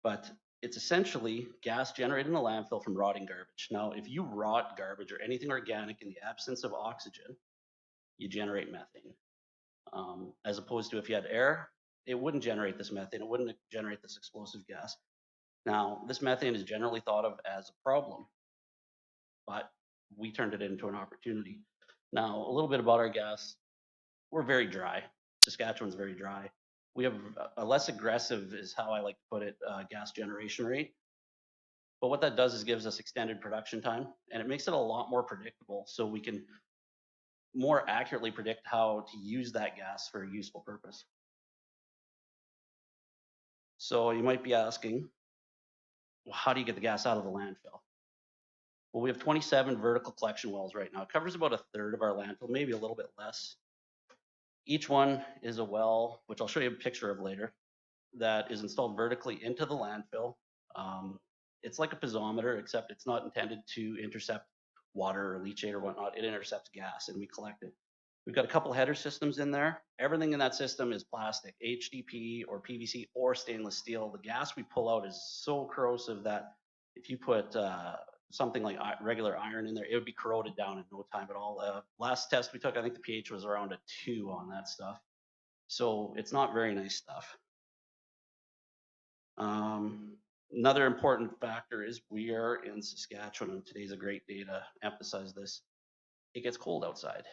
But it's essentially gas generated in a landfill from rotting garbage. Now, if you rot garbage or anything organic in the absence of oxygen, you generate methane. As opposed to if you had air, it wouldn't generate this methane. It wouldn't generate this explosive gas. Now, this methane is generally thought of as a problem, but we turned it into an opportunity. Now, a little bit about our gas. We're very dry. Saskatchewan's very dry. We have a less aggressive, is how I like to put it, gas generation rate. But what that does is gives us extended production time, and it makes it a lot more predictable, so we can more accurately predict how to use that gas for a useful purpose. So you might be asking, well, how do you get the gas out of the landfill? Well, we have 27 vertical collection wells right now. It covers about a third of our landfill, maybe a little bit less. Each one is a well, which I'll show you a picture of later, that is installed vertically into the landfill. It's like a piezometer, except it's not intended to intercept water or leachate or whatnot. It intercepts gas, and we collect it. We've got a couple header systems in there. Everything in that system is plastic, HDPE or PVC or stainless steel. The gas we pull out is so corrosive that if you put something like regular iron in there, it would be corroded down in no time at all. Last test we took, I think the pH was around a 2 on that stuff. So it's not very nice stuff. Another important factor is we are in Saskatchewan, and today's a great day to emphasize this. It gets cold outside.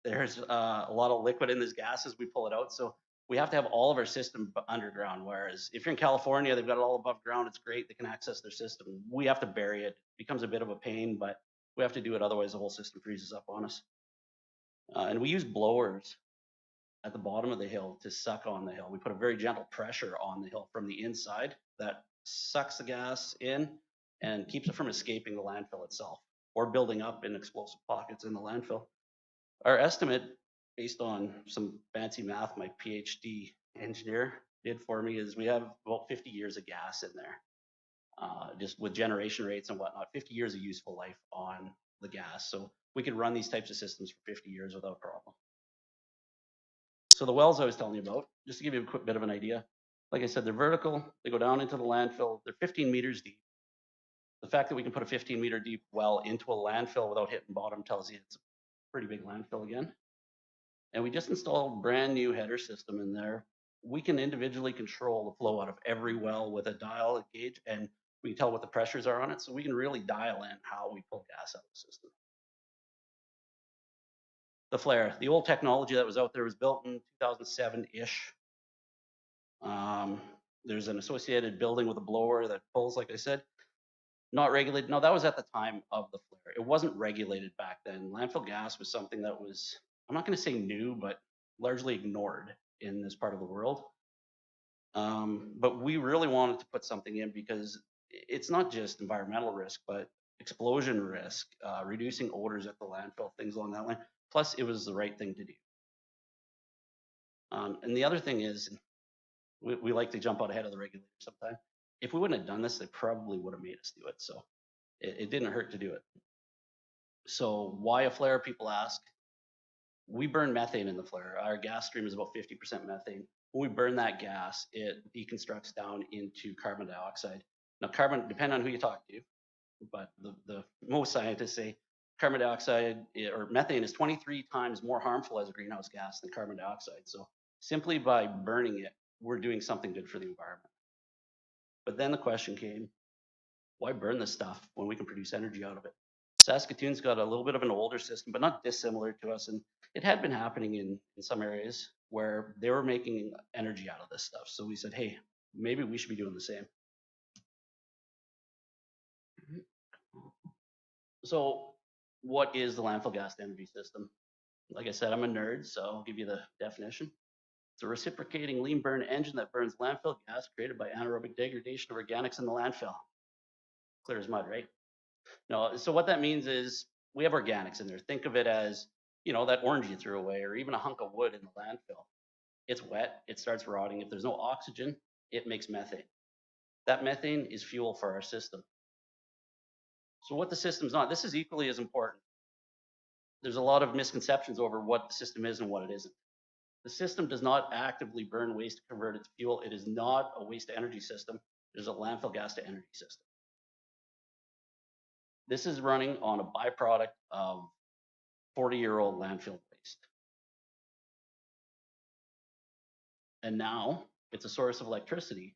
There's a lot of liquid in this gas as we pull it out, so we have to have all of our system underground, whereas if you're in California, they've got it all above ground. It's great. They can access their system. We have to bury it. It becomes a bit of a pain, but we have to do it. Otherwise, the whole system freezes up on us. And we use blowers at the bottom of the hill to suck on the hill. We put a very gentle pressure on the hill from the inside that sucks the gas in and keeps it from escaping the landfill itself or building up in explosive pockets in the landfill. Our estimate, based on some fancy math my PhD engineer did for me, is we have about 50 years of gas in there, just with generation rates and whatnot, 50 years of useful life on the gas. So we could run these types of systems for 50 years without problem. So the wells I was telling you about, just to give you a quick bit of an idea, like I said, they're vertical, they go down into the landfill, they're 15 meters deep. The fact that we can put a 15-meter deep well into a landfill without hitting bottom tells you it's a pretty big landfill again. And we just installed a brand new header system in there. We can individually control the flow out of every well with a dial, a gauge, and we can tell what the pressures are on it. So we can really dial in how we pull gas out of the system. The flare, the old technology that was out there was built in 2007-ish. There's an associated building with a blower that pulls, like I said, not regulated. No, that was at the time of the flare. It wasn't regulated back then. Landfill gas was something that was, I'm not going to say new, but largely ignored in this part of the world. But we really wanted to put something in because it's not just environmental risk, but explosion risk, reducing odors at the landfill, things along that line. Plus, it was the right thing to do. And the other thing is, We like to jump out ahead of the regulator sometimes. If we wouldn't have done this, they probably would have made us do it. So it didn't hurt to do it. So why a flare, people ask. We burn methane in the flare. Our gas stream is about 50% methane. When we burn that gas, it deconstructs down into carbon dioxide. Now carbon, depending on who you talk to, but the most scientists say carbon dioxide or methane is 23 times more harmful as a greenhouse gas than carbon dioxide. So simply by burning it, we're doing something good for the environment. But then the question came, why burn this stuff when we can produce energy out of it? Saskatoon's got a little bit of an older system, but not dissimilar to us. And it had been happening in some areas where they were making energy out of this stuff. So we said, hey, maybe we should be doing the same. So what is the landfill gas to energy system? Like I said, I'm a nerd, so I'll give you the definition. It's a reciprocating lean burn engine that burns landfill gas created by anaerobic degradation of organics in the landfill. Clear as mud, right? No, so what that means is we have organics in there. Think of it as, you know, that orange you threw away or even a hunk of wood in the landfill. It's wet, it starts rotting. If there's no oxygen, it makes methane. That methane is fuel for our system. So what the system's not, this is equally as important. There's a lot of misconceptions over what the system is and what it isn't. The system does not actively burn waste to convert it to fuel. It is not a waste to energy system. It is a landfill gas to energy system. This is running on a byproduct of 40-year-old landfill waste. And now it's a source of electricity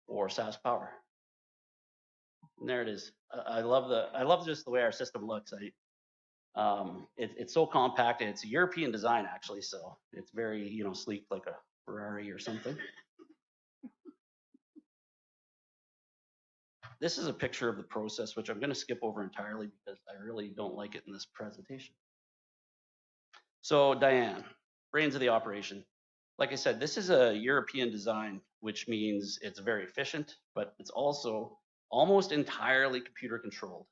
for Sask Power. And there it is. I love just the way our system looks. It's so compact, and it's a European design actually, so it's very, you know, sleek like a Ferrari or something. This is a picture of the process, which I'm going to skip over entirely because I really don't like it in this presentation. So Diane, brains of the operation. Like I said, this is a European design, which means it's very efficient, but it's also almost entirely computer controlled.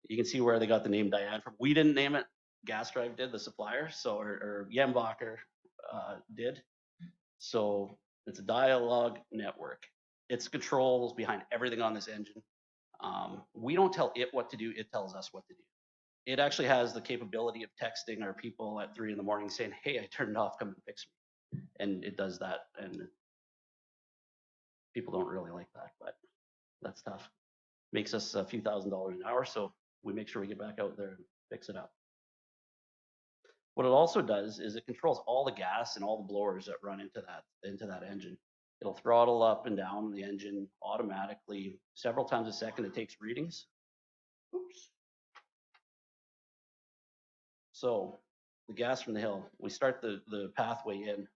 You can see where they got the name Diane from. We didn't name it, Gas Drive did, the supplier, so or Yembacher did. So it's a dialogue network. It's controls behind everything on this engine. We don't tell it what to do, it tells us what to do. It actually has the capability of texting our people at 3 in the morning saying, hey, I turned it off, come and fix me. And it does that. And people don't really like that, but that's tough. Makes us a few $1,000s an hour, so we make sure we get back out there and fix it up. What it also does is it controls all the gas and all the blowers that run into that engine. It'll throttle up and down the engine automatically several times a second. It takes readings. Oops. So the gas from the hill, we start the pathway in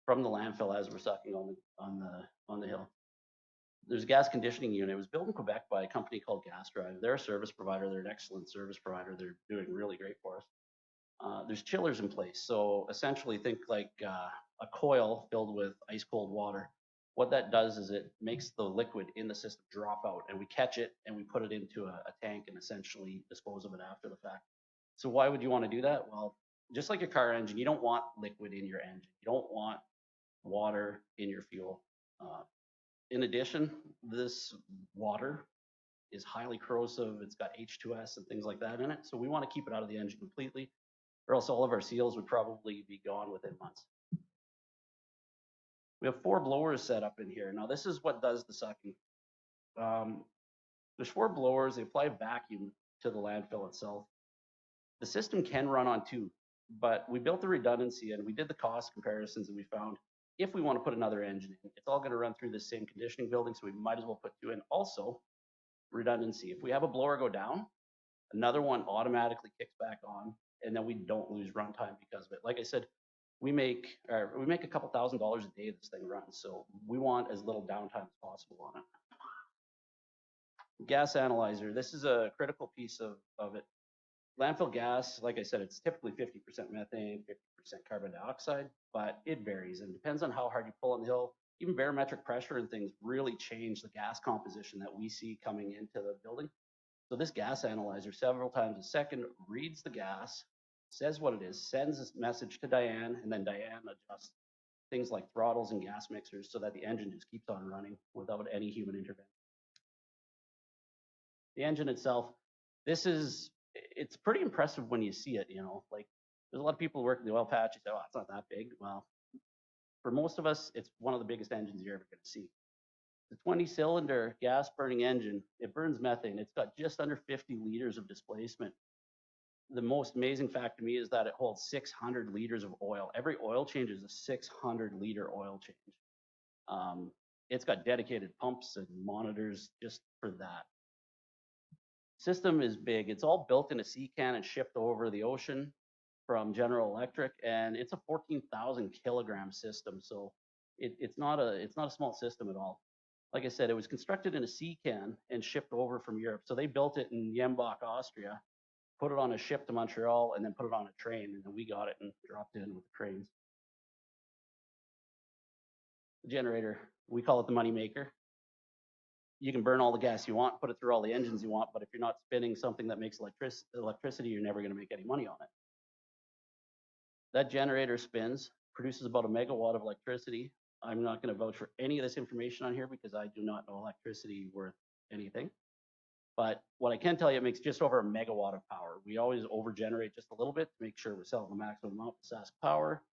from the landfill as we're sucking on the hill. There's a gas conditioning unit. It was built in Quebec by a company called Gas Drive. They're a service provider. They're an excellent service provider. They're doing really great for us. There's chillers in place. So essentially think like a coil filled with ice cold water. What that does is it makes the liquid in the system drop out, and we catch it and we put it into a tank and essentially dispose of it after the fact. So why would you want to do that? Well, just like your car engine, you don't want liquid in your engine. You don't want water in your fuel. In addition, this water is highly corrosive. It's got H2S and things like that in it. So we want to keep it out of the engine completely, or else all of our seals would probably be gone within months. We have 4 blowers set up in here. Now this is what does the sucking. There's 4 blowers. They apply vacuum to the landfill itself. The system can run on 2, but we built the redundancy and we did the cost comparisons, and we found if we want to put another engine in, it's all going to run through the same conditioning building, so we might as well put 2 in. Also, redundancy. If we have a blower go down, another one automatically kicks back on, and then we don't lose runtime because of it. Like I said, we make a couple $1,000s a day this thing runs, so we want as little downtime as possible on it. Gas analyzer. This is a critical piece of it. Landfill gas, like I said, it's typically 50% methane, 50% carbon dioxide, but it varies and depends on how hard you pull on the hill. Even barometric pressure and things really change the gas composition that we see coming into the building. So this gas analyzer several times a second reads the gas, says what it is, sends this message to Diane, and then Diane adjusts things like throttles and gas mixers so that the engine just keeps on running without any human intervention. The engine itself, it's pretty impressive when you see it, you know, like there's a lot of people who work in the oil patch, you say, oh, it's not that big. Well, for most of us, it's one of the biggest engines you're ever gonna see. The 20-cylinder gas burning engine, it burns methane. It's got just under 50 liters of displacement. The most amazing fact to me is that it holds 600 liters of oil. Every oil change is a 600-liter oil change. It's got dedicated pumps and monitors just for that. System is big. It's all built in a sea can and shipped over the ocean from General Electric, and it's a 14,000 kilogram system. So it's not a small system at all. Like I said, it was constructed in a sea can and shipped over from Europe. So they built it in Jembach, Austria, put it on a ship to Montreal, and then put it on a train, and then we got it and dropped it in with the cranes. The generator, we call it the money maker. You can burn all the gas you want, put it through all the engines you want, but if you're not spinning something that makes electricity, you're never going to make any money on it. That generator spins, produces about 1 megawatt of electricity. I'm not going to vouch for any of this information on here because I do not know electricity worth anything. But what I can tell you, it makes just over 1 megawatt of power. We always over-generate just a little bit to make sure we're selling the maximum amount to Sask Power.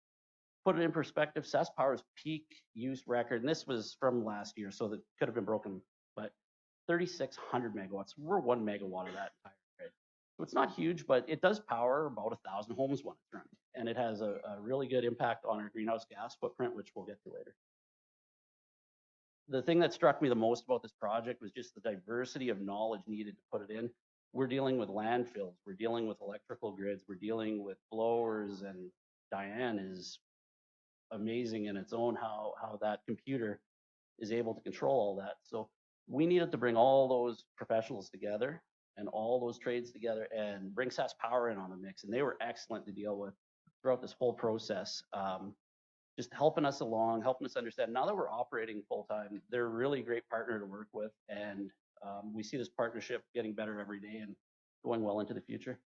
Put it in perspective, Sask Power's peak use record, and this was from last year, so that could have been broken, but 3,600 megawatts. We're 1 megawatt of that entire grid. So it's not huge, but it does power about 1,000 homes when it's running. And it has a really good impact on our greenhouse gas footprint, which we'll get to later. The thing that struck me the most about this project was just the diversity of knowledge needed to put it in. We're dealing with landfills, we're dealing with electrical grids, we're dealing with blowers, and Diane is amazing in its own how that computer is able to control all that. So we needed to bring all those professionals together and all those trades together and bring Sask Power in on the mix. And they were excellent to deal with throughout this whole process. Just helping us along, helping us understand. Now that we're operating full time, they're a really great partner to work with. And we see this partnership getting better every day and going well into the future.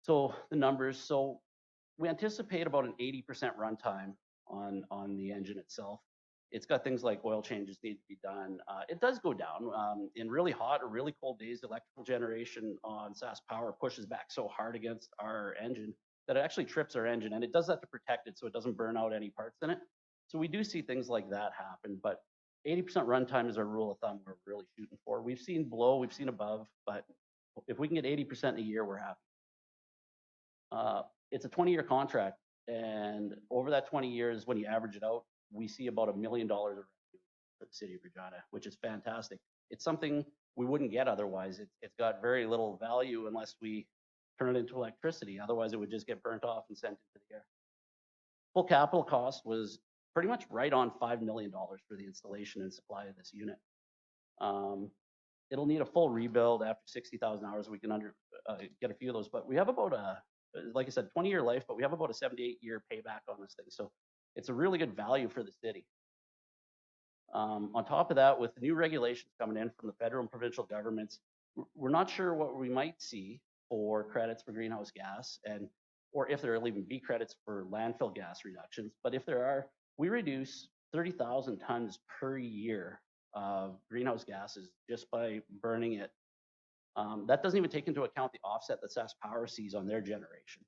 So the numbers, so we anticipate about an 80% runtime on the engine itself. It's got things like oil changes need to be done. It does go down in really hot or really cold days. The electrical generation on Sask Power pushes back so hard against our engine that it actually trips our engine, and it does that to protect it so it doesn't burn out any parts in it. So we do see things like that happen, but 80% runtime is our rule of thumb we're really shooting for. We've seen below, we've seen above, but if we can get 80% in a year, we're happy. It's a 20-year contract, and over that 20 years, when you average it out, we see about $1 million of revenue for the city of Regina, which is fantastic. It's something we wouldn't get otherwise. It's got very little value unless we turn it into electricity. Otherwise, it would just get burnt off and sent into the air. Full capital cost was pretty much right on $5 million for the installation and supply of this unit. It'll need a full rebuild after 60,000 hours. We can get a few of those, but we have about like I said, 20-year life, but we have about a 7 to 8 year payback on this thing. So it's a really good value for the city. On top of that, with the new regulations coming in from the federal and provincial governments, we're not sure what we might see for credits for greenhouse gas, or if there will even be credits for landfill gas reductions. But if there are, we reduce 30,000 tons per year of greenhouse gases just by burning it. That doesn't even take into account the offset that Sask Power sees on their generation.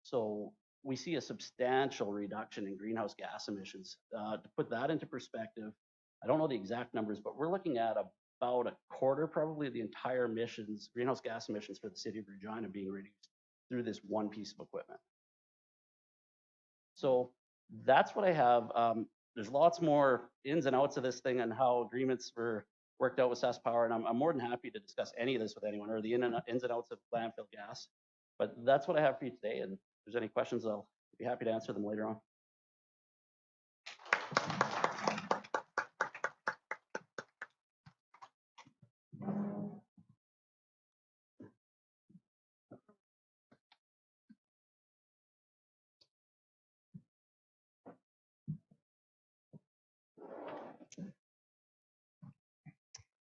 So we see a substantial reduction in greenhouse gas emissions. To put that into perspective, I don't know the exact numbers, but we're looking at about a quarter, probably, of the entire greenhouse gas emissions for the city of Regina being reduced through this one piece of equipment. So that's what I have. There's lots more ins and outs of this thing and how agreements were worked out with Sask Power, and I'm more than happy to discuss any of this with anyone, or the ins and outs of landfill gas. But that's what I have for you today, and if there's any questions, I'll be happy to answer them later on.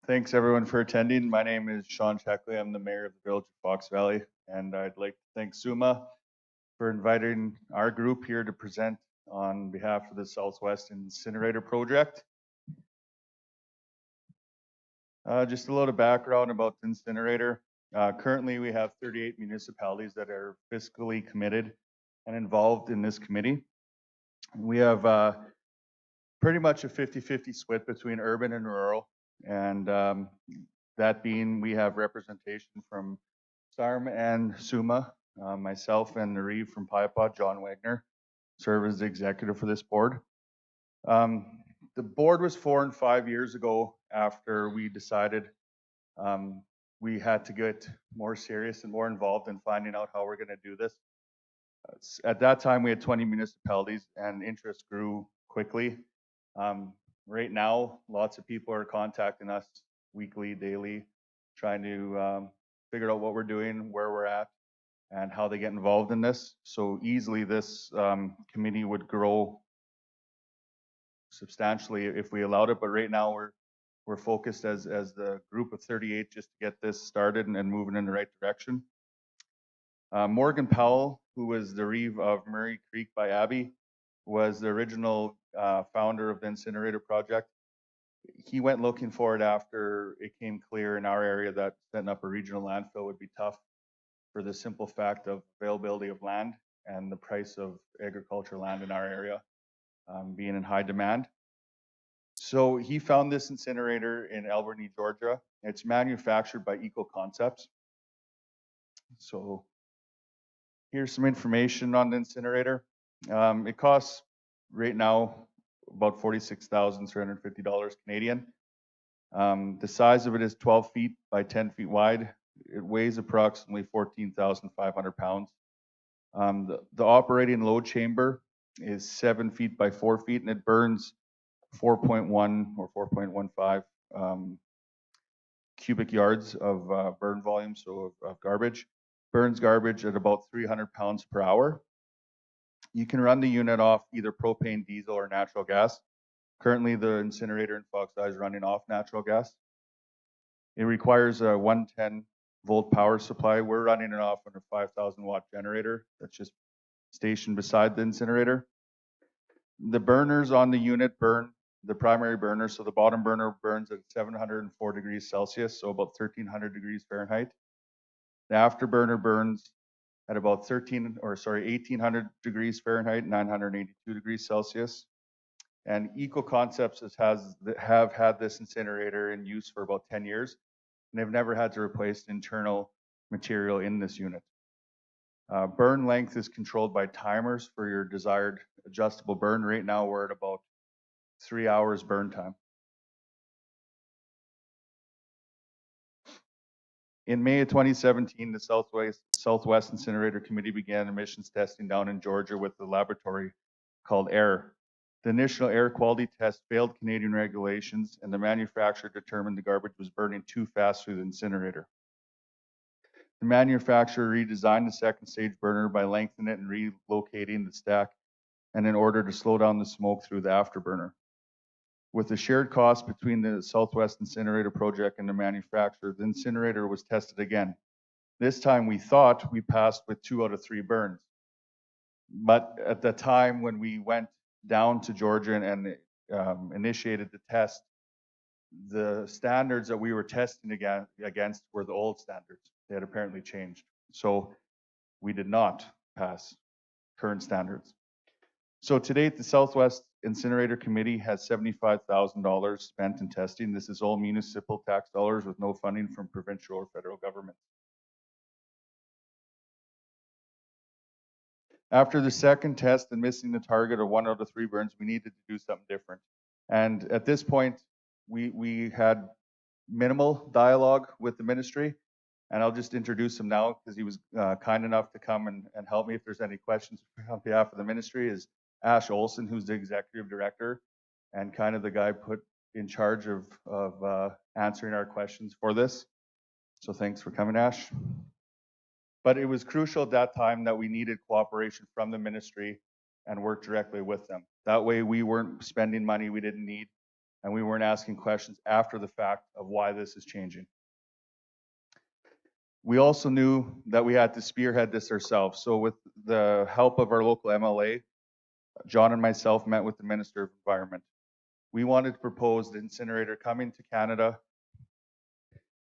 Thanks everyone for attending. My name is Sean Checkley. I'm the mayor of the village of Fox Valley, and I'd like to thank SUMA for inviting our group here to present on behalf of the Southwest Incinerator Project. Just a little background about the incinerator. Currently, we have 38 municipalities that are fiscally committed and involved in this committee. We have pretty much a 50-50 split between urban and rural, and that being, we have representation from SARM and SUMA. Myself and Nariv from Piapod, John Wagner, serve as the executive for this board. The board was formed 5 years ago after we decided we had to get more serious and more involved in finding out how we're going to do this. At that time, we had 20 municipalities and interest grew quickly. Right now, lots of people are contacting us weekly, daily, trying to figure out what we're doing, where we're at, and how they get involved in this. So easily this committee would grow substantially if we allowed it, but right now we're focused as the group of 38 just to get this started and moving in the right direction. Morgan Powell, who was the reeve of Murray Creek by Abbey, was the original founder of the incinerator project. He went looking for it after it came clear in our area that setting up a regional landfill would be tough for the simple fact of availability of land and the price of agricultural land in our area being in high demand. So he found this incinerator in Albany, Georgia. It's manufactured by Eco Concepts. So here's some information on the incinerator. It costs right now about $46,350 Canadian. The size of it is 12 feet by 10 feet wide. It weighs approximately 14,500 pounds. The operating load chamber is 7 feet by 4 feet, and it burns 4.1 or 4.15 cubic yards of burn volume, so of garbage. Burns garbage at about 300 pounds per hour. You can run the unit off either propane, diesel, or natural gas. Currently, the incinerator in Fox Eye is running off natural gas. It requires a 110 volt power supply. We're running it off on a 5,000 watt generator that's just stationed beside the incinerator. The burners on the unit burn the primary burner. So the bottom burner burns at 704 degrees Celsius, so about 1,300 degrees Fahrenheit. The afterburner burns at about 1,800 degrees Fahrenheit, 982 degrees Celsius. And Eco Concepts have had this incinerator in use for about 10 years, and they've never had to replace internal material in this unit. Burn length is controlled by timers for your desired adjustable burn. Right now, we're at about 3 hours burn time. In May of 2017, the Southwest Incinerator Committee began emissions testing down in Georgia with the laboratory called AIR. The initial air quality test failed Canadian regulations, and the manufacturer determined the garbage was burning too fast through the incinerator. The manufacturer redesigned the second stage burner by lengthening it and relocating the stack, and in order to slow down the smoke through the afterburner. With the shared cost between the Southwest Incinerator Project and the manufacturer, the incinerator was tested again. This time we thought we passed with 2 out of 3 burns. But at the time when we went down to Georgia and initiated the test, the standards that we were testing against were the old standards. They had apparently changed. So we did not pass current standards. So to date, the Southwest Incinerator Committee has $75,000 spent in testing. This is all municipal tax dollars with no funding from provincial or federal government. After the second test and missing the target of 1 out of 3 burns, we needed to do something different. And at this point, we had minimal dialogue with the ministry. And I'll just introduce him now because he was kind enough to come and help me if there's any questions on behalf of the ministry. Is Ash Olson, who's the executive director and kind of the guy put in charge of answering our questions for this. So thanks for coming, Ash. But it was crucial at that time that we needed cooperation from the ministry and work directly with them. That way we weren't spending money we didn't need, and we weren't asking questions after the fact of why this is changing. We also knew that we had to spearhead this ourselves. So with the help of our local MLA, John and myself met with the Minister of Environment. We wanted to propose the incinerator coming to Canada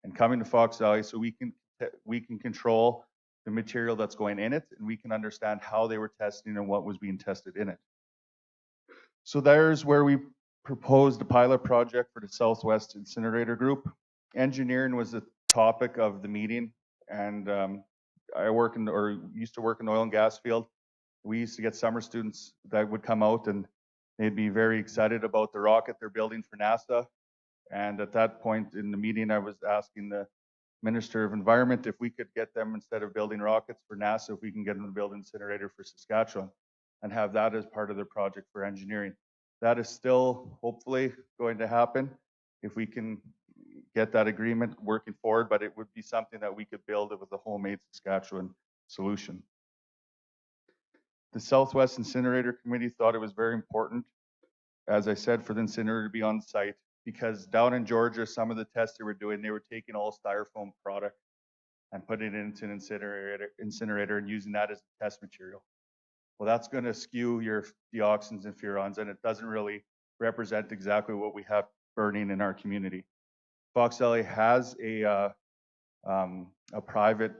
and coming to Fox Valley so we can control the material that's going in it, and we can understand how they were testing and what was being tested in it. So there's where we proposed a pilot project for the Southwest Incinerator Group. Engineering was the topic of the meeting, and I used to work in the oil and gas field. We used to get summer students that would come out and they'd be very excited about the rocket they're building for NASA. And at that point in the meeting, I was asking the Minister of Environment if we could get them, instead of building rockets for NASA, if we can get them to build an incinerator for Saskatchewan and have that as part of their project for engineering. That is still hopefully going to happen if we can get that agreement working forward, but it would be something that we could build with a homemade Saskatchewan solution. The Southwest Incinerator Committee thought it was very important, as I said, for the incinerator to be on site, because down in Georgia, some of the tests they were doing, they were taking all styrofoam product and putting it into an incinerator and using that as a test material. Well, that's going to skew your dioxins and furans, and it doesn't really represent exactly what we have burning in our community. Fox Valley has a private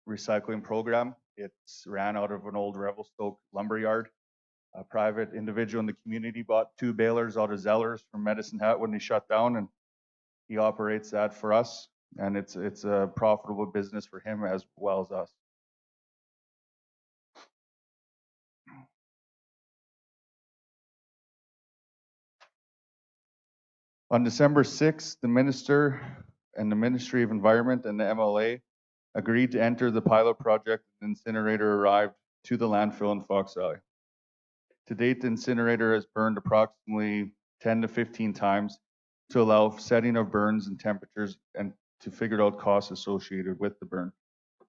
recycling program. It's ran out of an old Revelstoke lumberyard. A private individual in the community bought 2 balers out of Zellers from Medicine Hat when they shut down, and he operates that for us, and it's a profitable business for him as well as us. On December 6th, the Minister and the Ministry of Environment and the MLA agreed to enter the pilot project. The incinerator arrived to the landfill in Fox Valley. To date, the incinerator has burned approximately 10 to 15 times to allow setting of burns and temperatures and to figure out costs associated with the burn.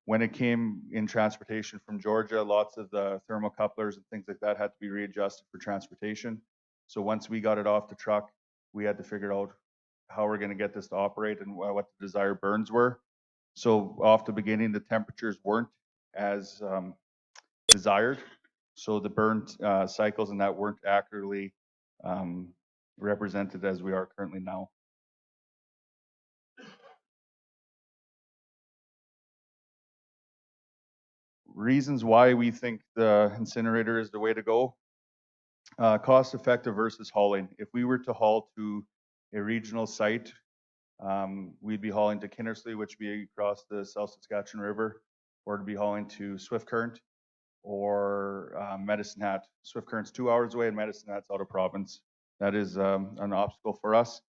When it came in transportation from Georgia, lots of the thermocouplers and things like that had to be readjusted for transportation. So once we got it off the truck, we had to figure out how we're going to get this to operate and what the desired burns were. So off the beginning, the temperatures weren't as desired. So the burn cycles and that weren't accurately represented as we are currently now. Reasons why we think the incinerator is the way to go. Cost effective versus hauling. If we were to haul to a regional site, we'd be hauling to Kinnersley, which would be across the South Saskatchewan River, or to be hauling to Swift Current or Medicine Hat. Swift Current's 2 hours away and Medicine Hat's out of province. That is an obstacle for us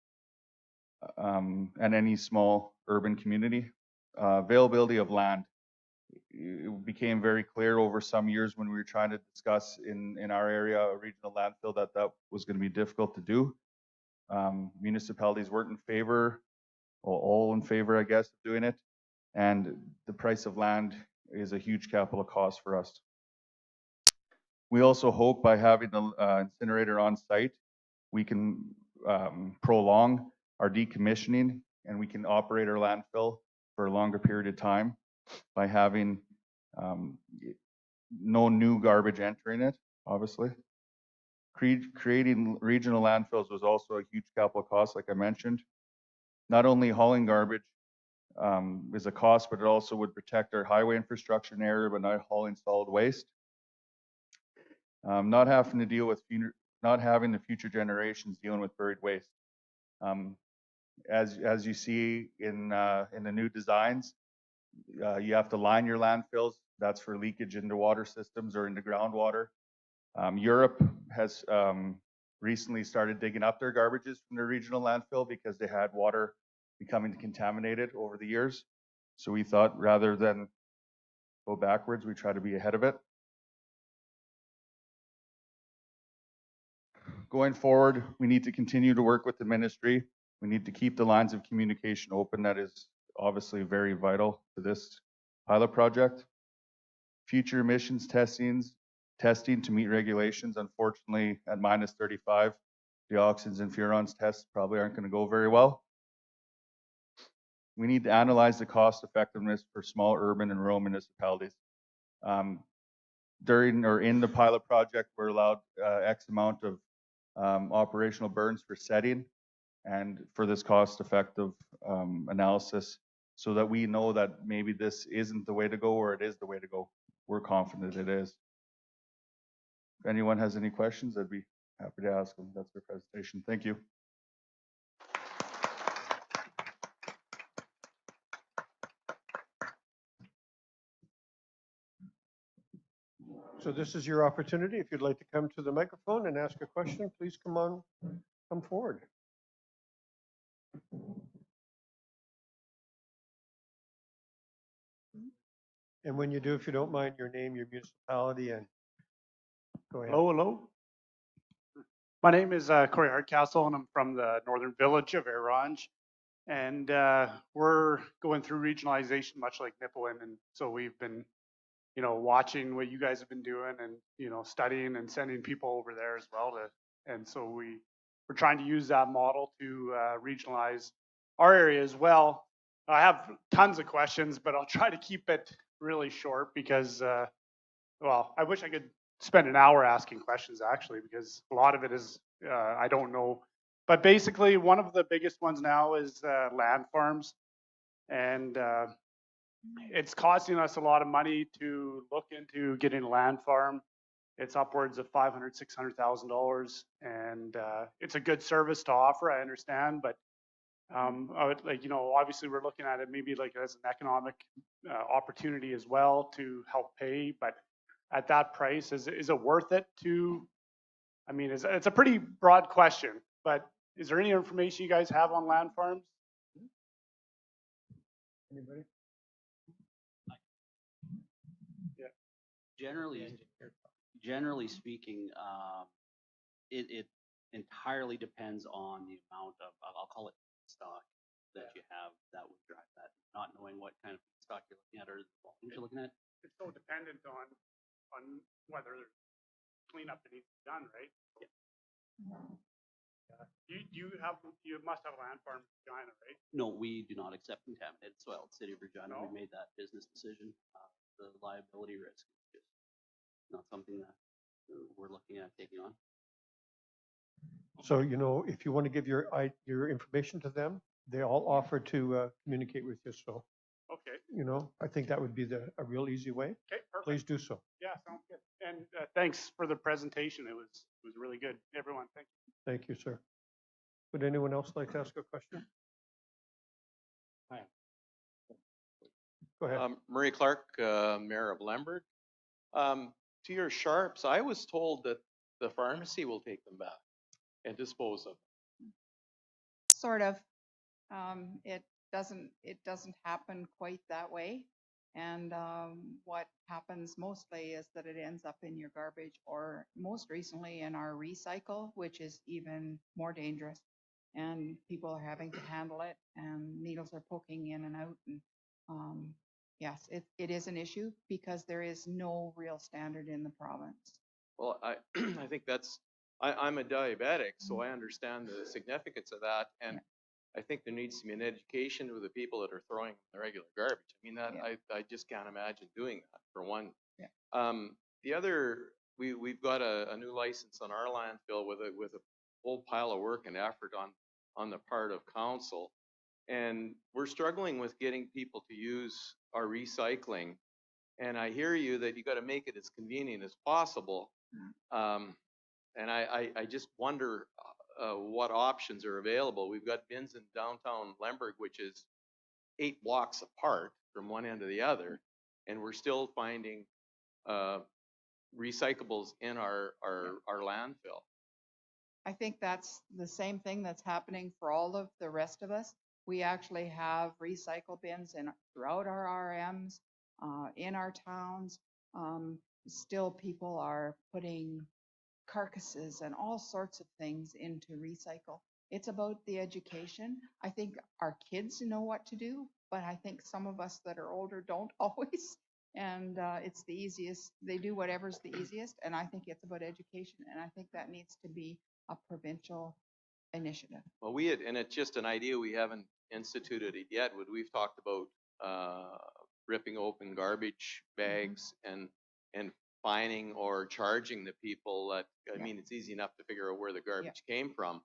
and any small urban community. Availability of land. It became very clear over some years when we were trying to discuss in our area a regional landfill that was going to be difficult to do. Municipalities weren't in favor, or all in favor, I guess, of doing it. And the price of land is a huge capital cost for us. We also hope by having the incinerator on site, we can prolong our decommissioning and we can operate our landfill for a longer period of time by having no new garbage entering it, obviously. Creating regional landfills was also a huge capital cost, like I mentioned. Not only hauling garbage is a cost, but it also would protect our highway infrastructure in the area, but not hauling solid waste. Not having to deal with not having the future generations dealing with buried waste. As you see in the new designs, you have to line your landfills. That's for leakage into water systems or into groundwater. Europe has recently started digging up their garbages from their regional landfill because they had water becoming contaminated over the years. So we thought rather than go backwards, we try to be ahead of it. Going forward, we need to continue to work with the ministry. We need to keep the lines of communication open. That is obviously very vital to this pilot project. Future emissions testing to meet regulations. Unfortunately, at -35, dioxins and furans tests probably aren't going to go very well. We need to analyze the cost effectiveness for small urban and rural municipalities. during or in the pilot project, we're allowed X amount of operational burns for setting and for this cost-effective analysis, so that we know that maybe this isn't the way to go or it is the way to go. We're confident it is. If anyone has any questions, I'd be happy to ask them. That's their presentation. Thank you. So this is your opportunity. If you'd like to come to the microphone and ask a question, please come forward. And when you do, if you don't mind, your name, your municipality, and go ahead. Hello. My name is Corey Hardcastle, and I'm from the northern village of Orange. And we're going through regionalization, much like Nipawin. And so we've been, watching what you guys have been doing, and studying and sending people over there as well. And so we're trying to use that model to regionalize our area as well. I have tons of questions, but I'll try to keep it really short because, I wish I could spend an hour asking questions actually, because a lot of it is I don't know. But basically, one of the biggest ones now is land farms, and it's costing us a lot of money to look into getting a land farm. It's upwards of $500,000, $600,000, and it's a good service to offer. I understand, but obviously we're looking at it maybe like as an economic opportunity as well to help pay. But at that price, is it worth it to? I mean, it's a pretty broad question, but is there any information you guys have on land farms? Anybody? Yeah. Generally speaking, it entirely depends on the amount of, I'll call it stock that you have that would drive that. Not knowing what kind of stock you're looking at or the volumes you're looking at. It's so dependent on whether there's cleanup that needs to be done, right? Yeah. You must have a land farm in Regina, right? No, we do not accept contaminated soil. City of Regina, No? we made that business decision. The liability risk is just not something that we're looking at taking on. So, if you want to give your information to them, they all offer to communicate with you. So, Okay. I think that would be a real easy way. Okay, perfect. Please do so. Yeah, sounds good. And thanks for the presentation. It was really good. Everyone, thank you. Thank you, sir. Would anyone else like to ask a question? Hi. Go ahead. Murray Clark, Mayor of Lemberg. To your sharps, I was told that the pharmacy will take them back and dispose of them. Sort of. It doesn't happen quite that way. And what happens mostly is that it ends up in your garbage, or most recently in our recycle, which is even more dangerous. And people are having to handle it, and needles are poking in and out. And yes, it is an issue because there is no real standard in the province. Well, I think I'm a diabetic, so I understand the significance of that. And I think there needs to be an education with the people that are throwing the regular garbage. I mean, I just can't imagine doing that, for one. Yeah. The other, we've got a new license on our landfill with a whole pile of work and effort on the part of council. And we're struggling with getting people to use our recycling. And I hear you that you got to make it as convenient as possible. And I just wonder what options are available. We've got bins in downtown Lemberg, which is 8 blocks apart from one end to the other, and we're still finding recyclables in our landfill. I think that's the same thing that's happening for all of the rest of us. We actually have recycle bins throughout our RMs, in our towns. Still, people are putting carcasses and all sorts of things into recycle. It's about the education. I think our kids know what to do, but I think some of us that are older don't always. And it's the easiest. They do whatever's the easiest. And I think it's about education. And I think that needs to be a provincial initiative. Well, and it's just an idea, we haven't instituted it yet. We've talked about ripping open garbage bags and fining or charging the people that, I mean, it's easy enough to figure out where the garbage came from.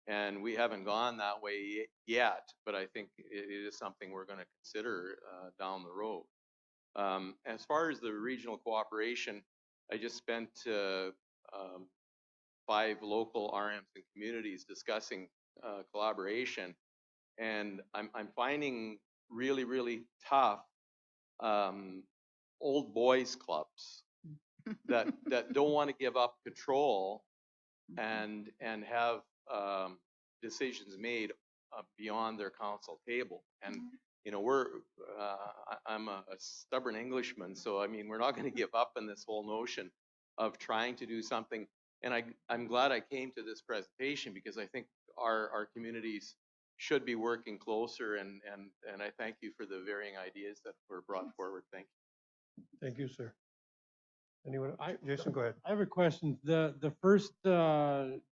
And we haven't gone that way yet, but I think it is something we're going to consider down the road. As far as the regional cooperation, I just spent 5 local RMs and communities discussing collaboration, and I'm finding really tough old boys clubs that don't want to give up control and have decisions made beyond their council table. And you know, I'm a stubborn Englishman, so I mean, we're not going to give up on this whole notion of trying to do something. And I'm glad I came to this presentation, because I think our communities should be working closer, and I thank you for the varying ideas that were brought forward. Thank you. Thank you, sir. Anyone? Jason, go ahead. I have a question. The first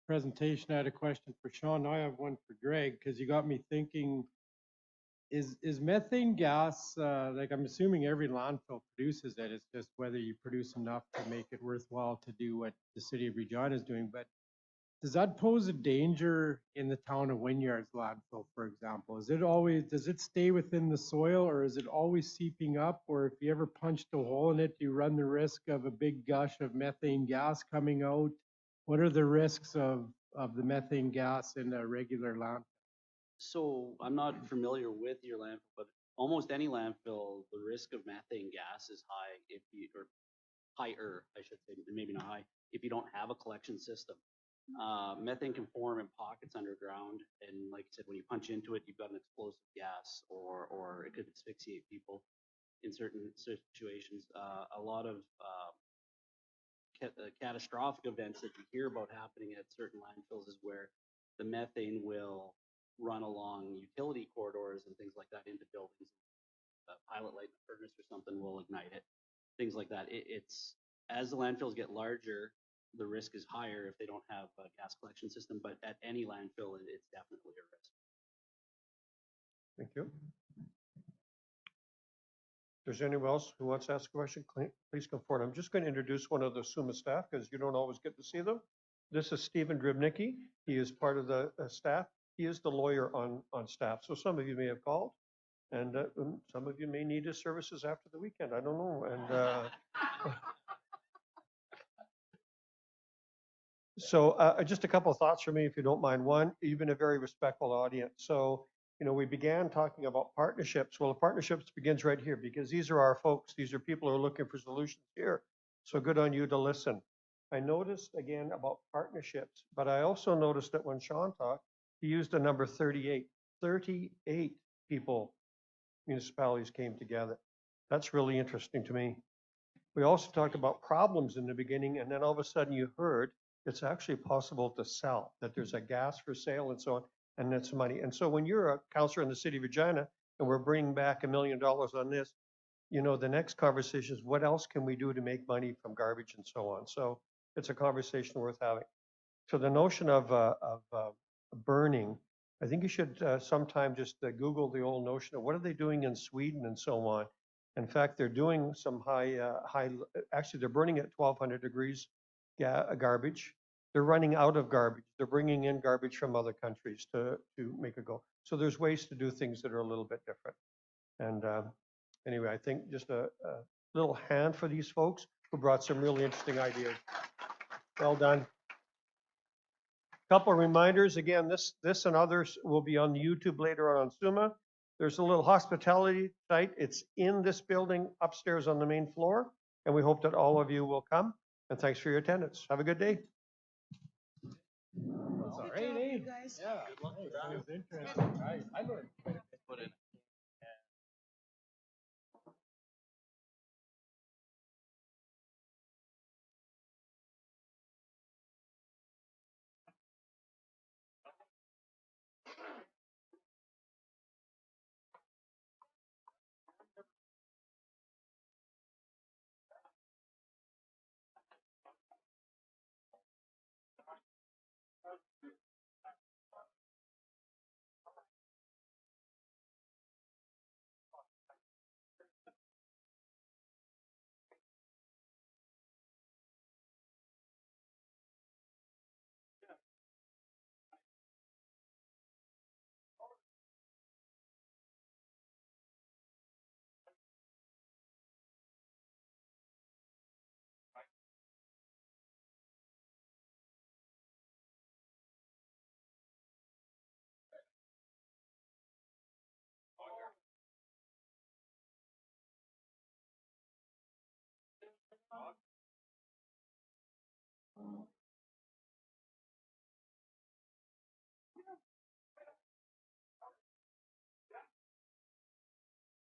presentation, I had a question for Sean. Now I have one for Greg, because you got me thinking, is methane gas, like I'm assuming every landfill produces it, it's just whether you produce enough to make it worthwhile to do what the city of Regina is doing. But does that pose a danger in the town of Wynyard's landfill, for example? Does it stay within the soil, or is it always seeping up? Or if you ever punched a hole in it, do you run the risk of a big gush of methane gas coming out? What are the risks of the methane gas in a regular landfill? So I'm not familiar with your landfill, but almost any landfill, the risk of methane gas is high or higher, I should say, maybe not high, if you don't have a collection system. Methane can form in pockets underground, and like I said, when you punch into it, you've got an explosive gas, or it could asphyxiate people in certain situations. A lot of catastrophic events that you hear about happening at certain landfills is where the methane will run along utility corridors and things like that into buildings. A pilot light in the furnace or something will ignite it. Things like that. It's as the landfills get larger, the risk is higher if they don't have a gas collection system. But at any landfill, it's definitely a risk. Thank you. If there's anyone else who wants to ask a question, please come forward. I'm just going to introduce one of the SUMA staff, because you don't always get to see them. This is Stephen Dribnicki. He is part of the staff. He is the lawyer on staff. So some of you may have called, and some of you may need his services after the weekend. I don't know. And so just a couple of thoughts for me, if you don't mind. One, you've been a very respectful audience. So, you know, we began talking about partnerships. Well, the partnerships begins right here, because these are our folks. These are people who are looking for solutions here. So good on you to listen. I noticed again about partnerships, but I also noticed that when Sean talked, he used the number 38. 38 people, municipalities came together. That's really interesting to me. We also talked about problems in the beginning, and then all of a sudden you heard it's actually possible to sell, that there's a gas for sale and so on, and it's money. And so when you're a councillor in the city of Regina and we're bringing back $1 million on this, you know, the next conversation is what else can we do to make money from garbage and so on. So it's a conversation worth having. So the notion of burning, I think you should sometime just Google the old notion of what are they doing in Sweden and so on. In fact, they're doing some actually they're burning at 1200 degrees garbage. They're running out of garbage. They're bringing in garbage from other countries to make it go. So there's ways to do things that are a little bit different. And anyway, I think just a little hand for these folks who brought some really interesting ideas. Well done. Couple of reminders. Again, this and others will be on the YouTube later on SUMA. There's a little hospitality site. It's in this building upstairs on the main floor. And we hope that all of you will come. And thanks for your attendance. Have a good day. That's all right, eh? Yeah. Good luck with that. It was interesting. I learned quite a bit.